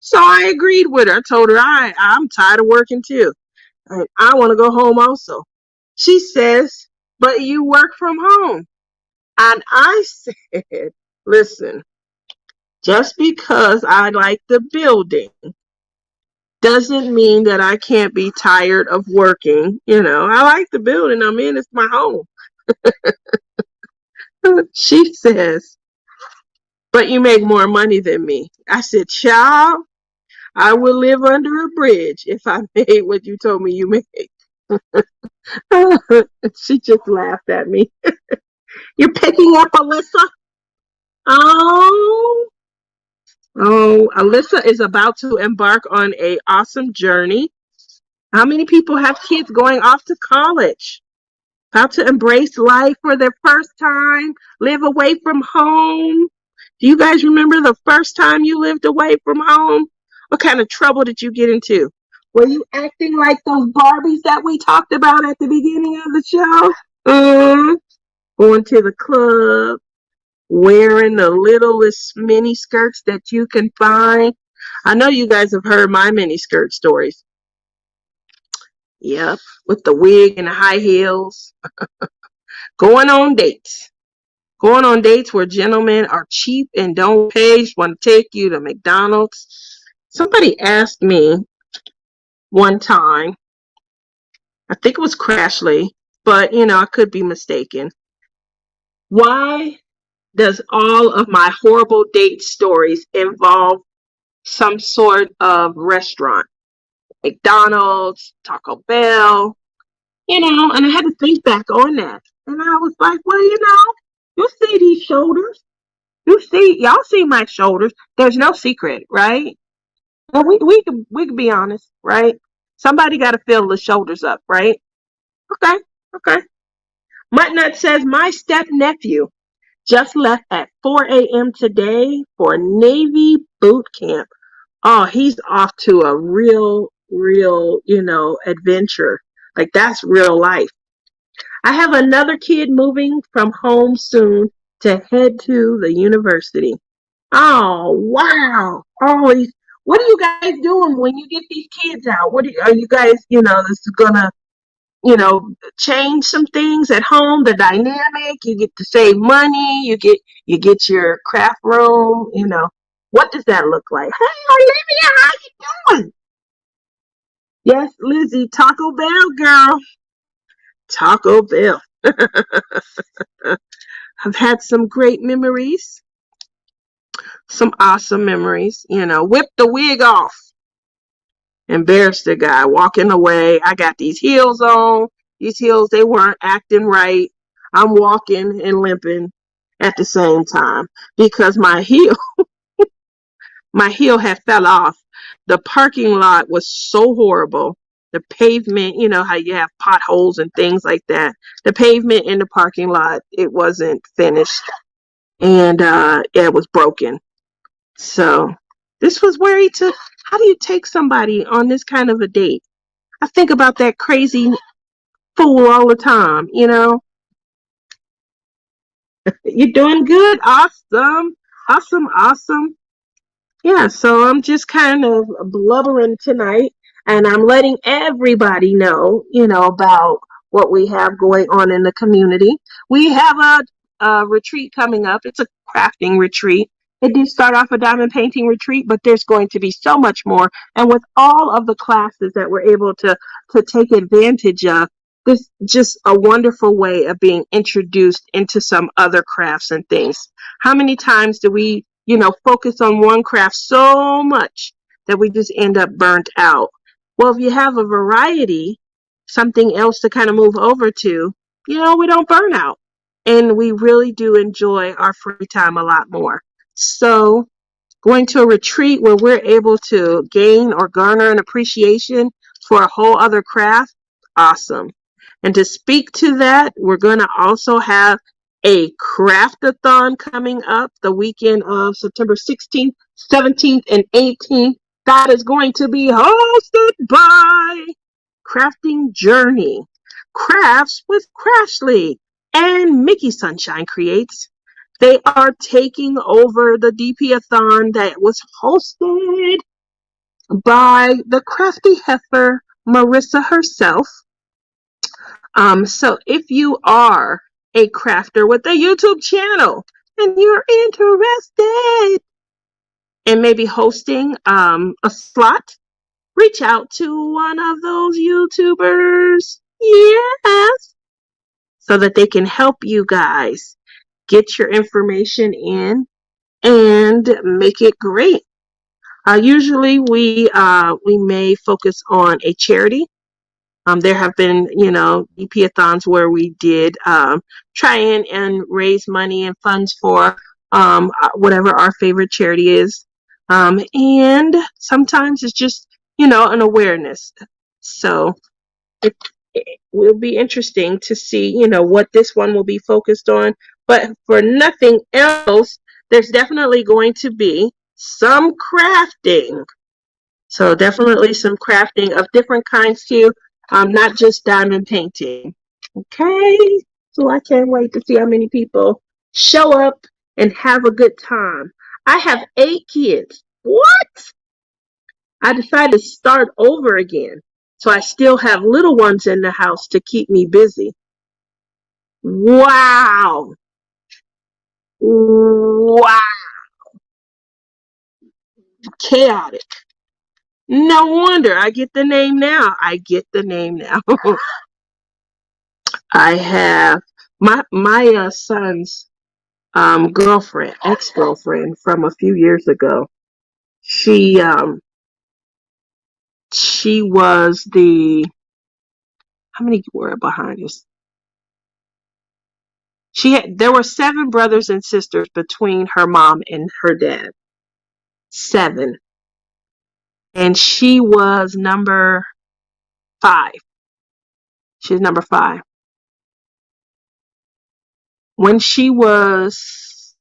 So I agreed with her. I told her I'm tired of working too. And I want to go home also. She says, but you work from home. And I said, listen, just because I like the building doesn't mean that I can't be tired of working. I like the building I'm in. It's my home. She says, but you make more money than me. I said, child, I would live under a bridge if I made what you told me you made. She just laughed at me. You're picking up Alyssa? Oh, Alyssa is about to embark on a awesome journey. How many people have kids going off to college? How to embrace life for their first time, live away from home. Do you guys remember the first time you lived away from home? What kind of trouble did you get into? Were you acting like those Barbies that we talked about at the beginning of the show? Going to the club, wearing the littlest mini skirts that you can find. I know you guys have heard my mini skirt stories. Yep, with the wig and the high heels. Going on dates. Going on dates where gentlemen are cheap and don't pay, want to take you to McDonald's. Somebody asked me one time, I think it was Crashly, but I could be mistaken. Why does all of my horrible date stories involve some sort of restaurant? McDonald's, Taco Bell, and I had to think back on that. And I was like, well, you see these shoulders. Y'all see my shoulders. There's no secret, right? Well, we can be honest, right? Somebody got to fill the shoulders up, right? Okay. Muttnut says my step nephew just left at 4 a.m. today for Navy boot camp. Oh, he's off to a real, adventure. Like that's real life. I have another kid moving from home soon to head to the university. Oh, wow. Always. What are you guys doing when you get these kids out? Are you guys, this is going to, change some things at home, the dynamic, you get to save money, you get your craft room, What does that look like? Hey, Olivia, how you doing? Yes, Lizzie, Taco Bell, girl. Taco Bell. I've had some great memories. Some awesome memories. Whip the wig off. Embarrassed the guy walking away. I got these heels on. These heels, they weren't acting right. I'm walking and limping at the same time because my heel had fell off. The parking lot was so horrible. The pavement, how you have potholes and things like that. The pavement in the parking lot, it wasn't finished. And it was broken. So this was where he took. How do you take somebody on this kind of a date? I think about that crazy fool all the time, You're doing good. Awesome. Awesome. Yeah, so I'm just kind of blubbering tonight and I'm letting everybody know, about what we have going on in the community. We have a retreat coming up. It's a crafting retreat. It did start off a diamond painting retreat, but there's going to be so much more. And with all of the classes that we're able to take advantage of, this just a wonderful way of being introduced into some other crafts and things. How many times do we focus on one craft so much that we just end up burnt out? Well, if you have a variety, something else to kind of move over to, we don't burn out. And we really do enjoy our free time a lot more. So going to a retreat where we're able to gain or garner an appreciation for a whole other craft, awesome. And to speak to that, we're going to also have a craftathon coming up the weekend of September 16th, 17th, and 18th. That is going to be hosted by Crafting Journey, Crafts with Crashly, and Mickey Sunshine Creates. They are taking over the DP-a-thon that was hosted by the crafty heifer Marissa herself. So if you are a crafter with a YouTube channel and you're interested in maybe hosting a slot, reach out to one of those YouTubers. Yes. So that they can help you guys get your information in and make it great. Usually we may focus on a charity. There have been, DP-a-thons where we did try and raise money and funds for whatever our favorite charity is. And sometimes it's just, an awareness. So it will be interesting to see, what this one will be focused on. But for nothing else, there's definitely going to be some crafting. So definitely some crafting of different kinds too, not just diamond painting. Okay, so I can't wait to see how many people show up and have a good time. I have 8 kids. What? I decided to start over again. So I still have little ones in the house to keep me busy. Wow. Wow. Chaotic. No wonder I get the name now. I get the name now. I have my son's girlfriend, ex-girlfriend from a few years ago. She was the, how many were behind us? There were 7 brothers and sisters between her mom and her dad. 7. And she was number 5. She's number 5. When she was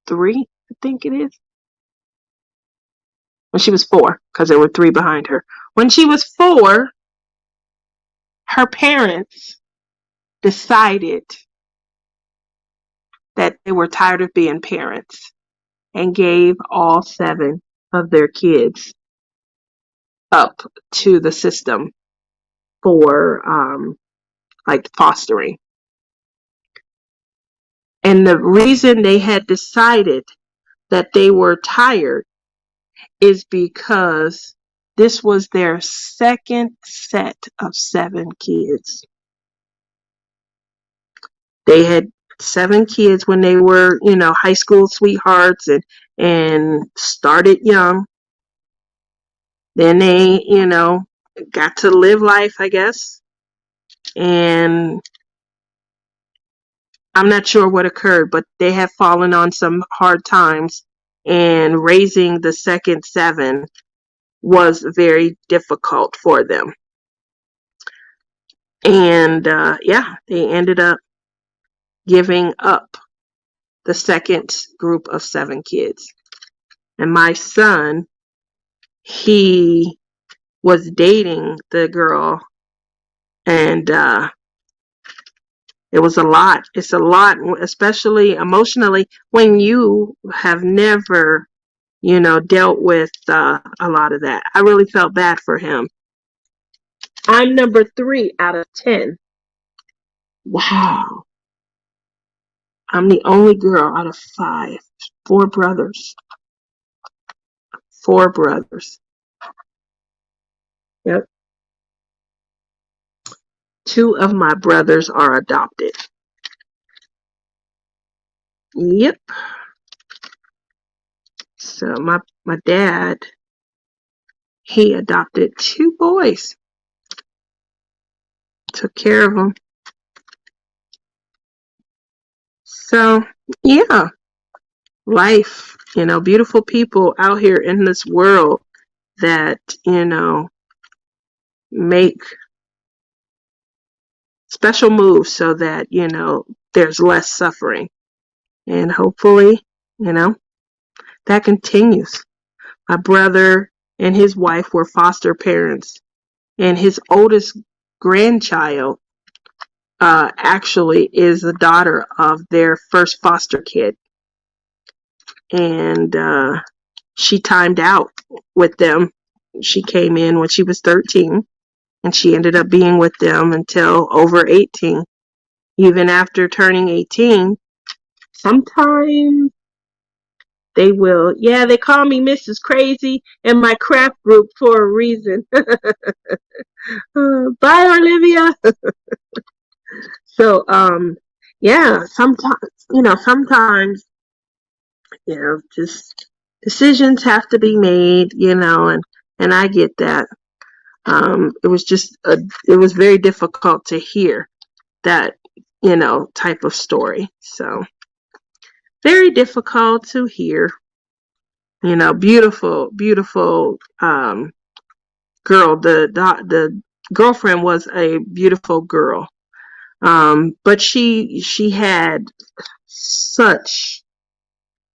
3, I think it is. When she was 4, because there were 3 behind her. When she was 4, her parents decided that they were tired of being parents and gave all 7 of their kids up to the system for like fostering. And the reason they had decided that they were tired is because this was their second set of 7 kids. They had 7 kids when they were, high school sweethearts and started young. Then they, got to live life, I guess. And I'm not sure what occurred, but they have fallen on some hard times, and raising the second 7 was very difficult for them. And they ended up giving up the second group of 7 kids. And my son, he was dating the girl, and it was a lot. It's a lot, especially emotionally, when you have never, dealt with a lot of that. I really felt bad for him. I'm number 3 out of 10. Wow. I'm the only girl out of 5. 4 brothers. 4 brothers. Yep. 2 of my brothers are adopted. Yep. So my dad, he adopted 2 boys. Took care of them. So, yeah. Life, beautiful people out here in this world that, make special moves so that, there's less suffering. And hopefully, that continues. My brother and his wife were foster parents, and his oldest grandchild actually is the daughter of their first foster kid. And she timed out with them. She came in when she was 13, and she ended up being with them until over 18. Even after turning 18, sometimes they will, they call me Mrs. Crazy in my craft group for a reason. Bye, Olivia. So, sometimes, just decisions have to be made, and I get that. It was very difficult to hear that, type of story. So, very difficult to hear. Beautiful, beautiful girl. The girlfriend was a beautiful girl. But she had such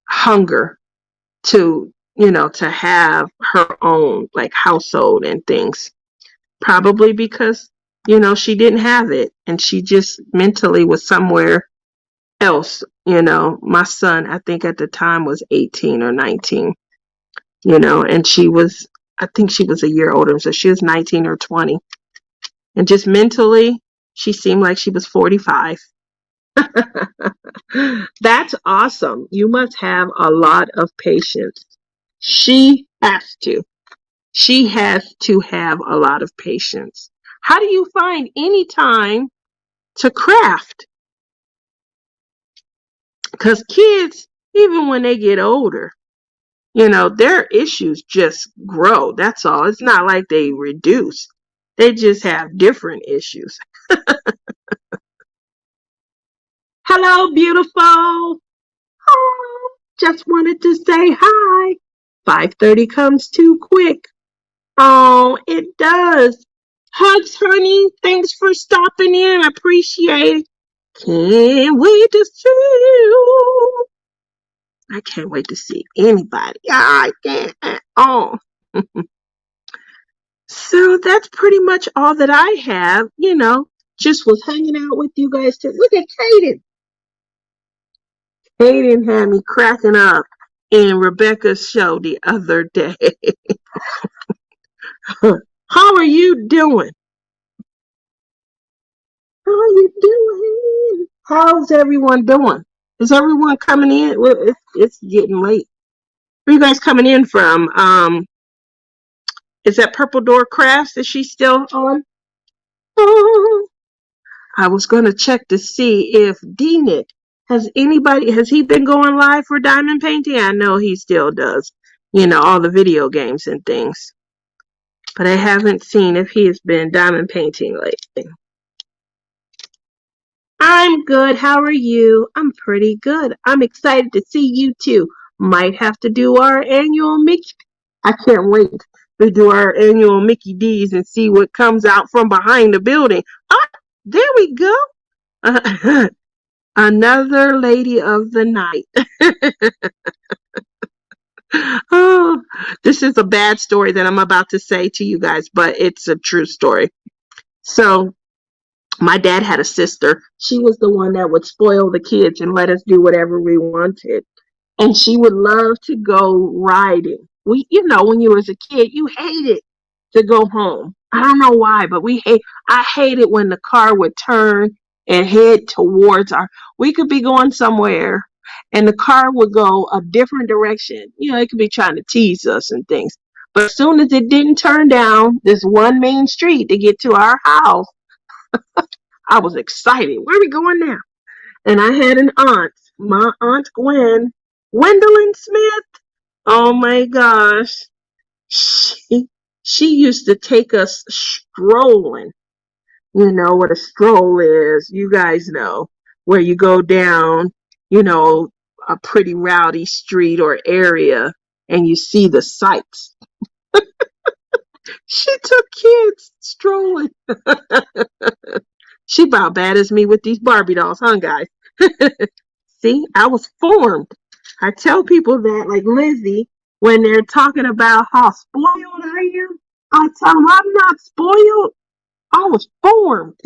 hunger to, to have her own like household and things. Probably because, she didn't have it, and she just mentally was somewhere else. My son, I think at the time was 18 or 19, and I think she was a year older, so she was 19 or 20. And just mentally, she seemed like she was 45. That's awesome. You must have a lot of patience. She has to. She has to have a lot of patience. How do you find any time to craft? Because kids, even when they get older, their issues just grow. That's all. It's not like they reduce. They just have different issues. Hello, beautiful. Oh, just wanted to say hi. 5:30 comes too quick. Oh, it does. Hugs, honey. Thanks for stopping in. I appreciate it. Can't wait to see you. I can't wait to see anybody. I can't at all. So that's pretty much all that I have. Just was hanging out with you guys too. Look at Kaden. Kaden had me cracking up in Rebecca's show the other day. How are you doing? How are you doing? How's everyone doing? Is everyone coming in? Well, it's getting late. Where are you guys coming in from? Is that Purple Door Crafts? Is she still on? Oh, I was going to check to see if D-Nick, has he been going live for diamond painting? I know he still does, all the video games and things. But I haven't seen if he has been diamond painting lately. I'm good. How are you? I'm pretty good. I'm excited to see you too. Might have to do our annual Mickey. I can't wait to do our annual Mickey D's and see what comes out from behind the building. Oh, there we go. Another lady of the night. Oh, this is a bad story that I'm about to say to you guys, but it's a true story. So, my dad had a sister. She was the one that would spoil the kids and let us do whatever we wanted. And she would love to go riding. When you was a kid, you hated to go home. I don't know why, but I hated when the car would turn and head towards we could be going somewhere and the car would go a different direction. It could be trying to tease us and things. But as soon as it didn't turn down this one main street to get to our house, I was excited. Where are we going now? And I had an aunt, my Aunt Gwendolyn Smith. Oh my gosh. She used to take us strolling. You know what a stroll is. You guys know where you go down, a pretty rowdy street or area and you see the sights. She took kids strolling. She about bad as me with these Barbie dolls, huh, guys? See, I was formed. I tell people that, like Lizzie, when they're talking about how spoiled I am, I tell them I'm not spoiled. I was formed.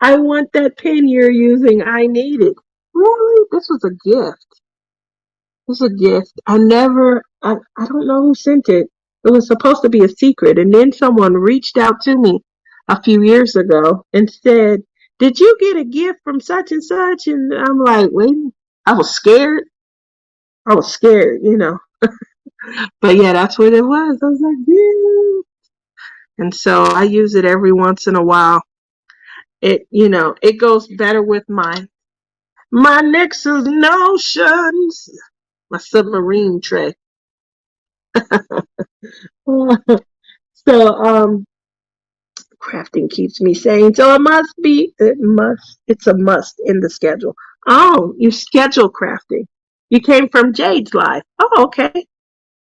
I want that pen you're using. I need it. Really? This was a gift. It was a gift. I don't know who sent it. It was supposed to be a secret. And then someone reached out to me a few years ago and said, "Did you get a gift from such and such?" And I'm like, wait, I was scared. I was scared, you know. But yeah, that's what it was. I was like, yeah. And so I use it every once in a while. It goes better with my Nexus notions, my submarine tray. So crafting keeps me sane. So it's a must in the schedule. Oh, you schedule crafting. You came from Jade's life. Oh, okay.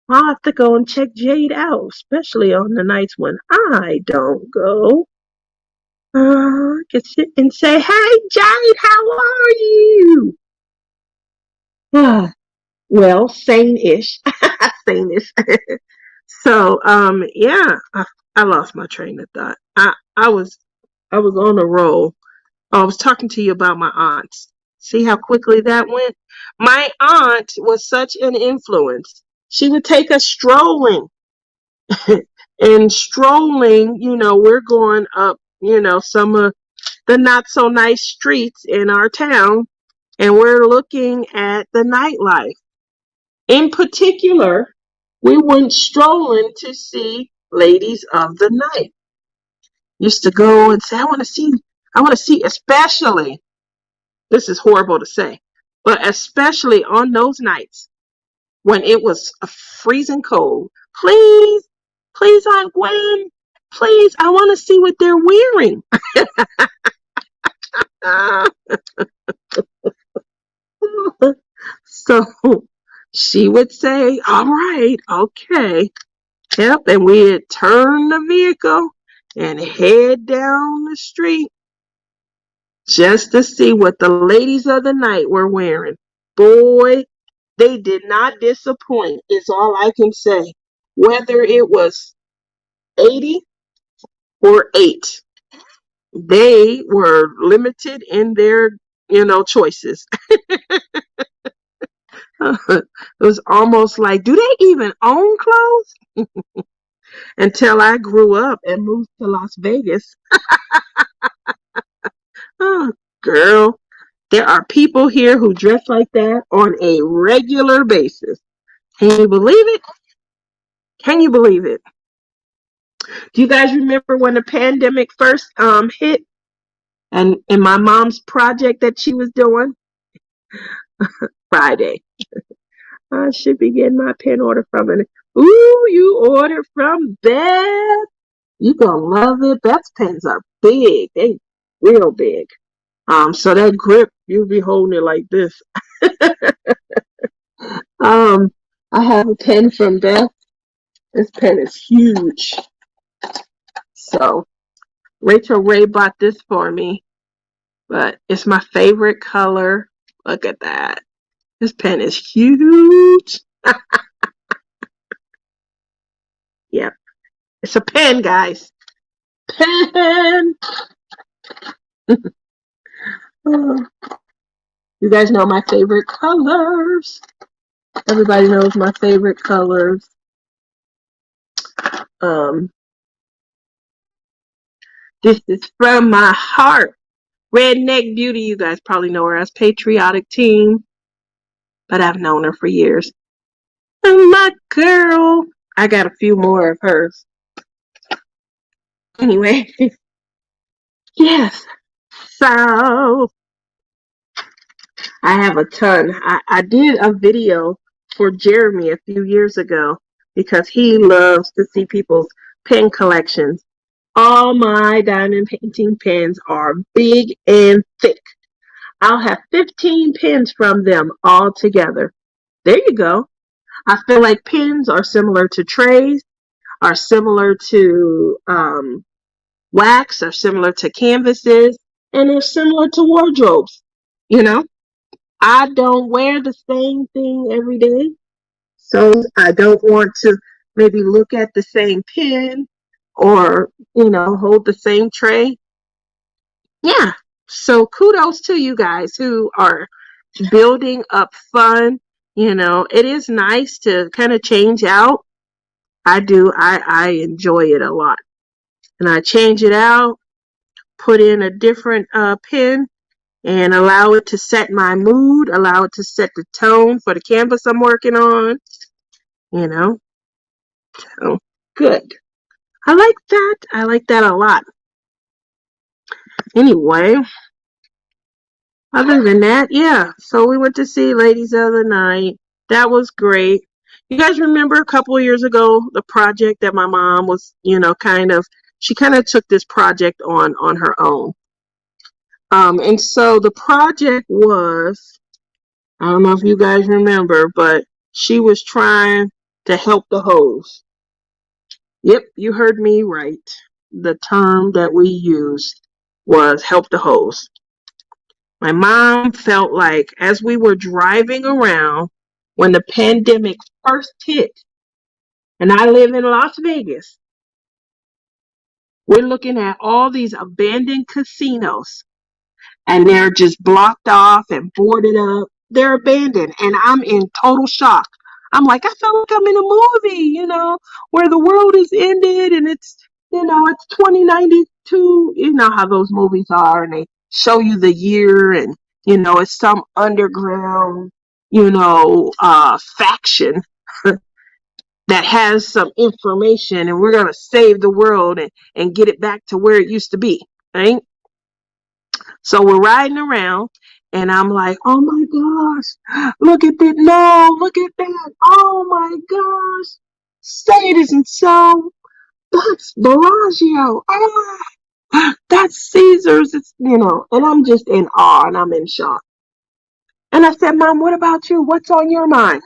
I'll have to go and check Jade out, especially on the nights when I don't go. Get sit and say, "Hey, Jade, how are you?" Well, sane-ish, sane-ish. So, yeah, I lost my train of thought. I was on a roll. I was talking to you about my aunts. See how quickly that went? My aunt was such an influence. She would take us strolling. And strolling, we're going up, some of the not so nice streets in our town, and we're looking at the nightlife. In particular, we went strolling to see Ladies of the Night. Used to go and say, I want to see, especially, this is horrible to say, but especially on those nights when it was a freezing cold. Please, please, Aunt Gwen, please, I want to see what they're wearing. So she would say, all right, okay. Yep, and we'd turn the vehicle and head down the street just to see what the ladies of the night were wearing. Boy, they did not disappoint, is all I can say. Whether it was 80 or 8, they were limited in their, choices. It was almost like, do they even own clothes? Until I grew up and moved to Las Vegas. Oh, girl, there are people here who dress like that on a regular basis. Can you believe it? Can you believe it? Do you guys remember when the pandemic first hit and my mom's project that she was doing? Friday. I should be getting my pen order from it. Ooh, you ordered from Beth. You gonna love it. Beth's pens are big. They real big. So that grip, you'll be holding it like this. Um, I have a pen from Beth. This pen is huge. So Rachel Ray bought this for me, but it's my favorite color. Look at that. This pen is huge. Yep. It's a pen, guys. Pen. Oh, you guys know my favorite colors. Everybody knows my favorite colors. This is from my heart. Redneck Beauty, you guys probably know her as Patriotic Team, but I've known her for years. And my girl, I got a few more of hers. Anyway, yes. So I have a ton. I did a video for Jeremy a few years ago because he loves to see people's pen collections. All my diamond painting pens are big and thick. I'll have 15 pens from them all together. There you go. I feel like pens are similar to trays, are similar to wax, are similar to canvases, and they're similar to wardrobes. You know, I don't wear the same thing every day, so I don't want to maybe look at the same pen or, hold the same tray. Yeah. So kudos to you guys who are building up fun. It is nice to kind of change out. I do. I enjoy it a lot. And I change it out, put in a different pen, and allow it to set my mood, allow it to set the tone for the canvas I'm working on. You know, so good. I like that. I like that a lot. Anyway, other than that, yeah. So we went to see Ladies the other night. That was great. You guys remember a couple of years ago the project that my mom was, she kind of took this project on her own. And so the project was, I don't know if you guys remember, but she was trying to help the hoes. Yep, you heard me right. The term that we used was help the hoes. My mom felt like as we were driving around when the pandemic first hit, and I live in Las Vegas, we're looking at all these abandoned casinos and they're just blocked off and boarded up. They're abandoned, and I'm in total shock. I'm like, I feel like I'm in a movie, where the world is ended and it's 2092. You know how those movies are, and they show you the year, and it's some underground, faction that has some information, and we're gonna save the world and get it back to where it used to be, right? So we're riding around, and I'm like, oh my gosh, look at that. No, look at that. Oh my gosh. Say it isn't so. That's Bellagio. Oh, that's Caesars. And I'm just in awe and I'm in shock. And I said, Mom, what about you? What's on your mind?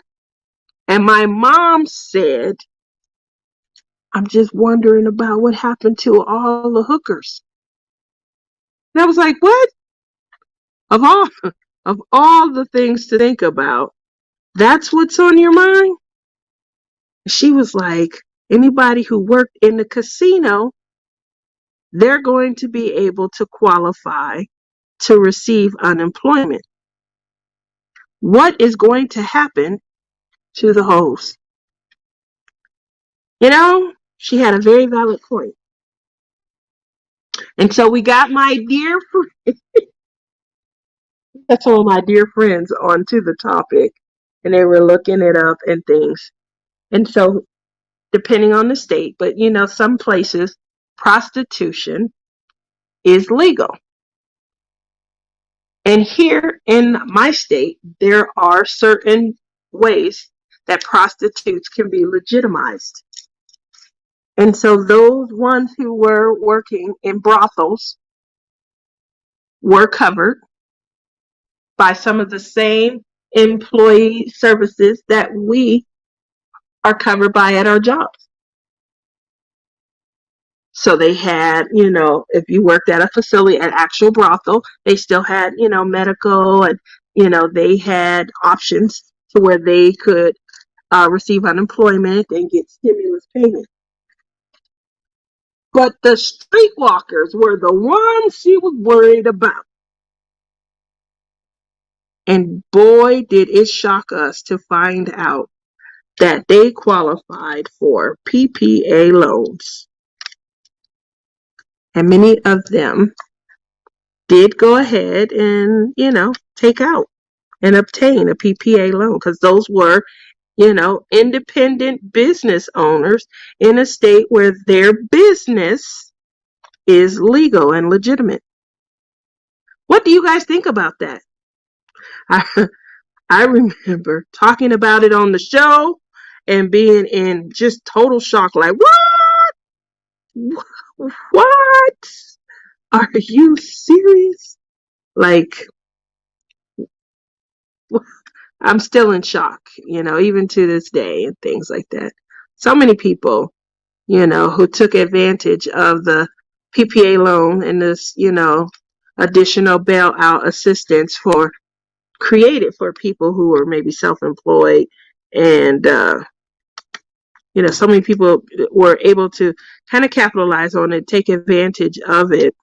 And my mom said, I'm just wondering about what happened to all the hookers. And I was like, what? Of all of all the things to think about, that's what's on your mind? She was like, anybody who worked in the casino, they're going to be able to qualify to receive unemployment. What is going to happen to the host? She had a very valid point. And so we got my dear that's all my dear friends onto the topic, and they were looking it up and things. And so depending on the state, but some places prostitution is legal. And here in my state, there are certain ways that prostitutes can be legitimized. And so those ones who were working in brothels were covered by some of the same employee services that we are covered by at our jobs. So they had, if you worked at a facility, an actual brothel, they still had, medical, and, they had options to where they could receive unemployment and get stimulus payments. But the streetwalkers were the ones she was worried about. And boy, did it shock us to find out that they qualified for PPA loans. And many of them did go ahead and, take out and obtain a PPA loan, because those were, independent business owners in a state where their business is legal and legitimate. What do you guys think about that? I remember talking about it on the show and being in just total shock, like, what? What? Are you serious? Like, I'm still in shock, even to this day and things like that. So many people, who took advantage of the PPA loan and this, additional bailout assistance created for people who were maybe self-employed. And, so many people were able to kind of capitalize on it, take advantage of it.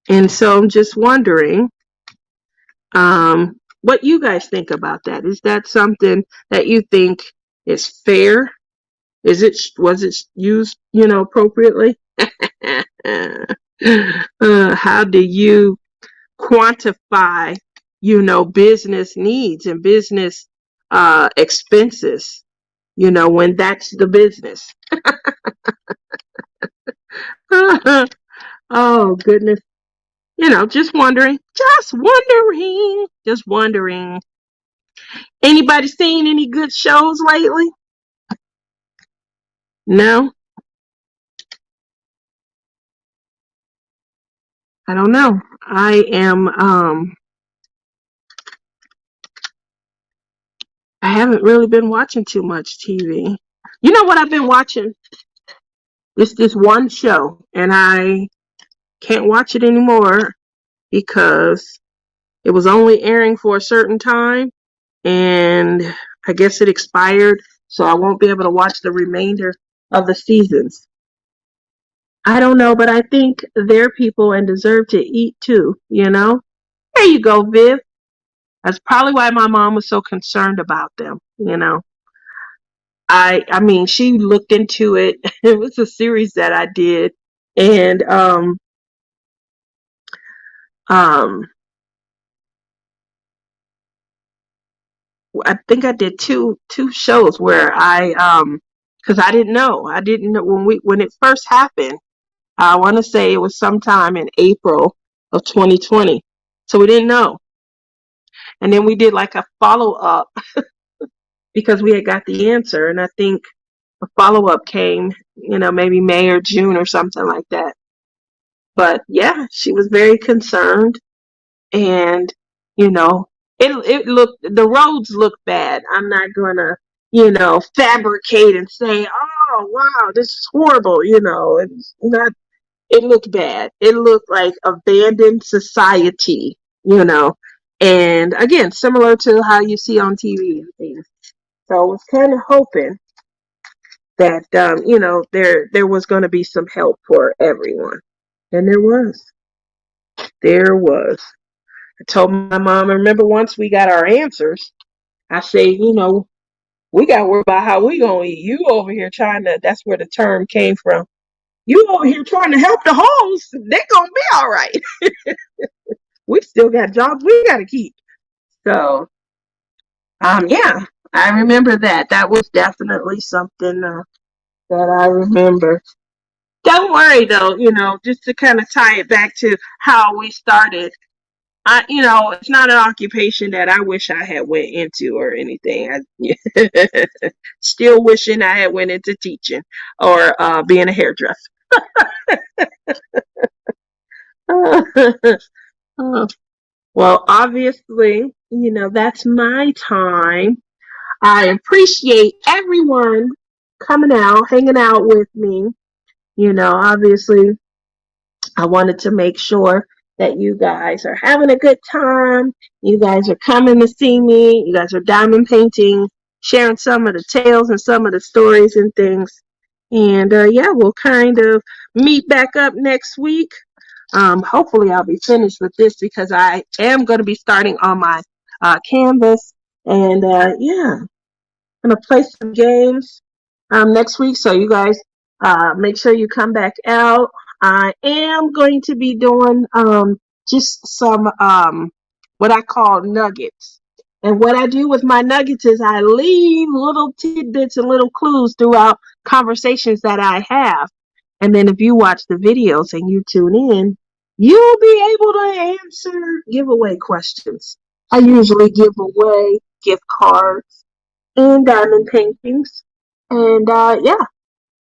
And so I'm just wondering, what you guys think about that. Is that something that you think is fair? Was it used, appropriately? How do you quantify, business needs and business expenses, when that's the business? Oh, goodness. Just wondering. Anybody seen any good shows lately? No? I don't know. I haven't really been watching too much TV. You know what I've been watching? It's this one show, and I can't watch it anymore because it was only airing for a certain time, and I guess it expired, so I won't be able to watch the remainder of the seasons. I don't know, but I think they're people and deserve to eat too, There you go, Viv. That's probably why my mom was so concerned about them. I mean, she looked into it. It was a series that I did, and um I think I did two shows where because I didn't know when it first happened. I want to say it was sometime in April of 2020. So we didn't know. And then we did like a follow up because we had got the answer. And I think a follow up came, maybe May or June or something like that. But yeah, she was very concerned. And, you know, it looked, the roads look bad. I'm not going to, fabricate and say, oh, wow, this is horrible. It's not. It looked bad. It looked like abandoned society, and again, similar to how you see on TV and things. So I was kind of hoping that, there was going to be some help for everyone, and there was. There was. I told my mom. I remember once we got our answers, I say, we got to worry about how we gonna eat. You over here trying to. That's where the term came from. You over here trying to help the hoes. They're gonna be all right. We still got jobs we got to keep. So, yeah, I remember that. That was definitely something that I remember. Don't worry though, just to kind of tie it back to how we started. It's not an occupation that I wish I had went into or anything. Still wishing I had went into teaching or being a hairdresser. Well, obviously, that's my time. I appreciate everyone coming out, hanging out with me. Obviously, I wanted to make sure that you guys are having a good time. You guys are coming to see me. You guys are diamond painting, sharing some of the tales and some of the stories and things. And yeah, we'll kind of meet back up next week. Hopefully, I'll be finished with this because I am going to be starting on my canvas. And yeah, I'm going to play some games next week. So you guys make sure you come back out. I am going to be doing just some what I call nuggets. And what I do with my nuggets is I leave little tidbits and little clues throughout conversations that I have. And then if you watch the videos and you tune in, you'll be able to answer giveaway questions. I usually give away gift cards and diamond paintings. And yeah,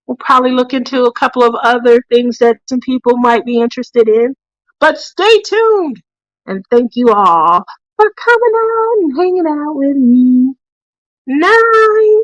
we'll probably look into a couple of other things that some people might be interested in. But stay tuned. And thank you all. for coming out and hanging out with me. Night.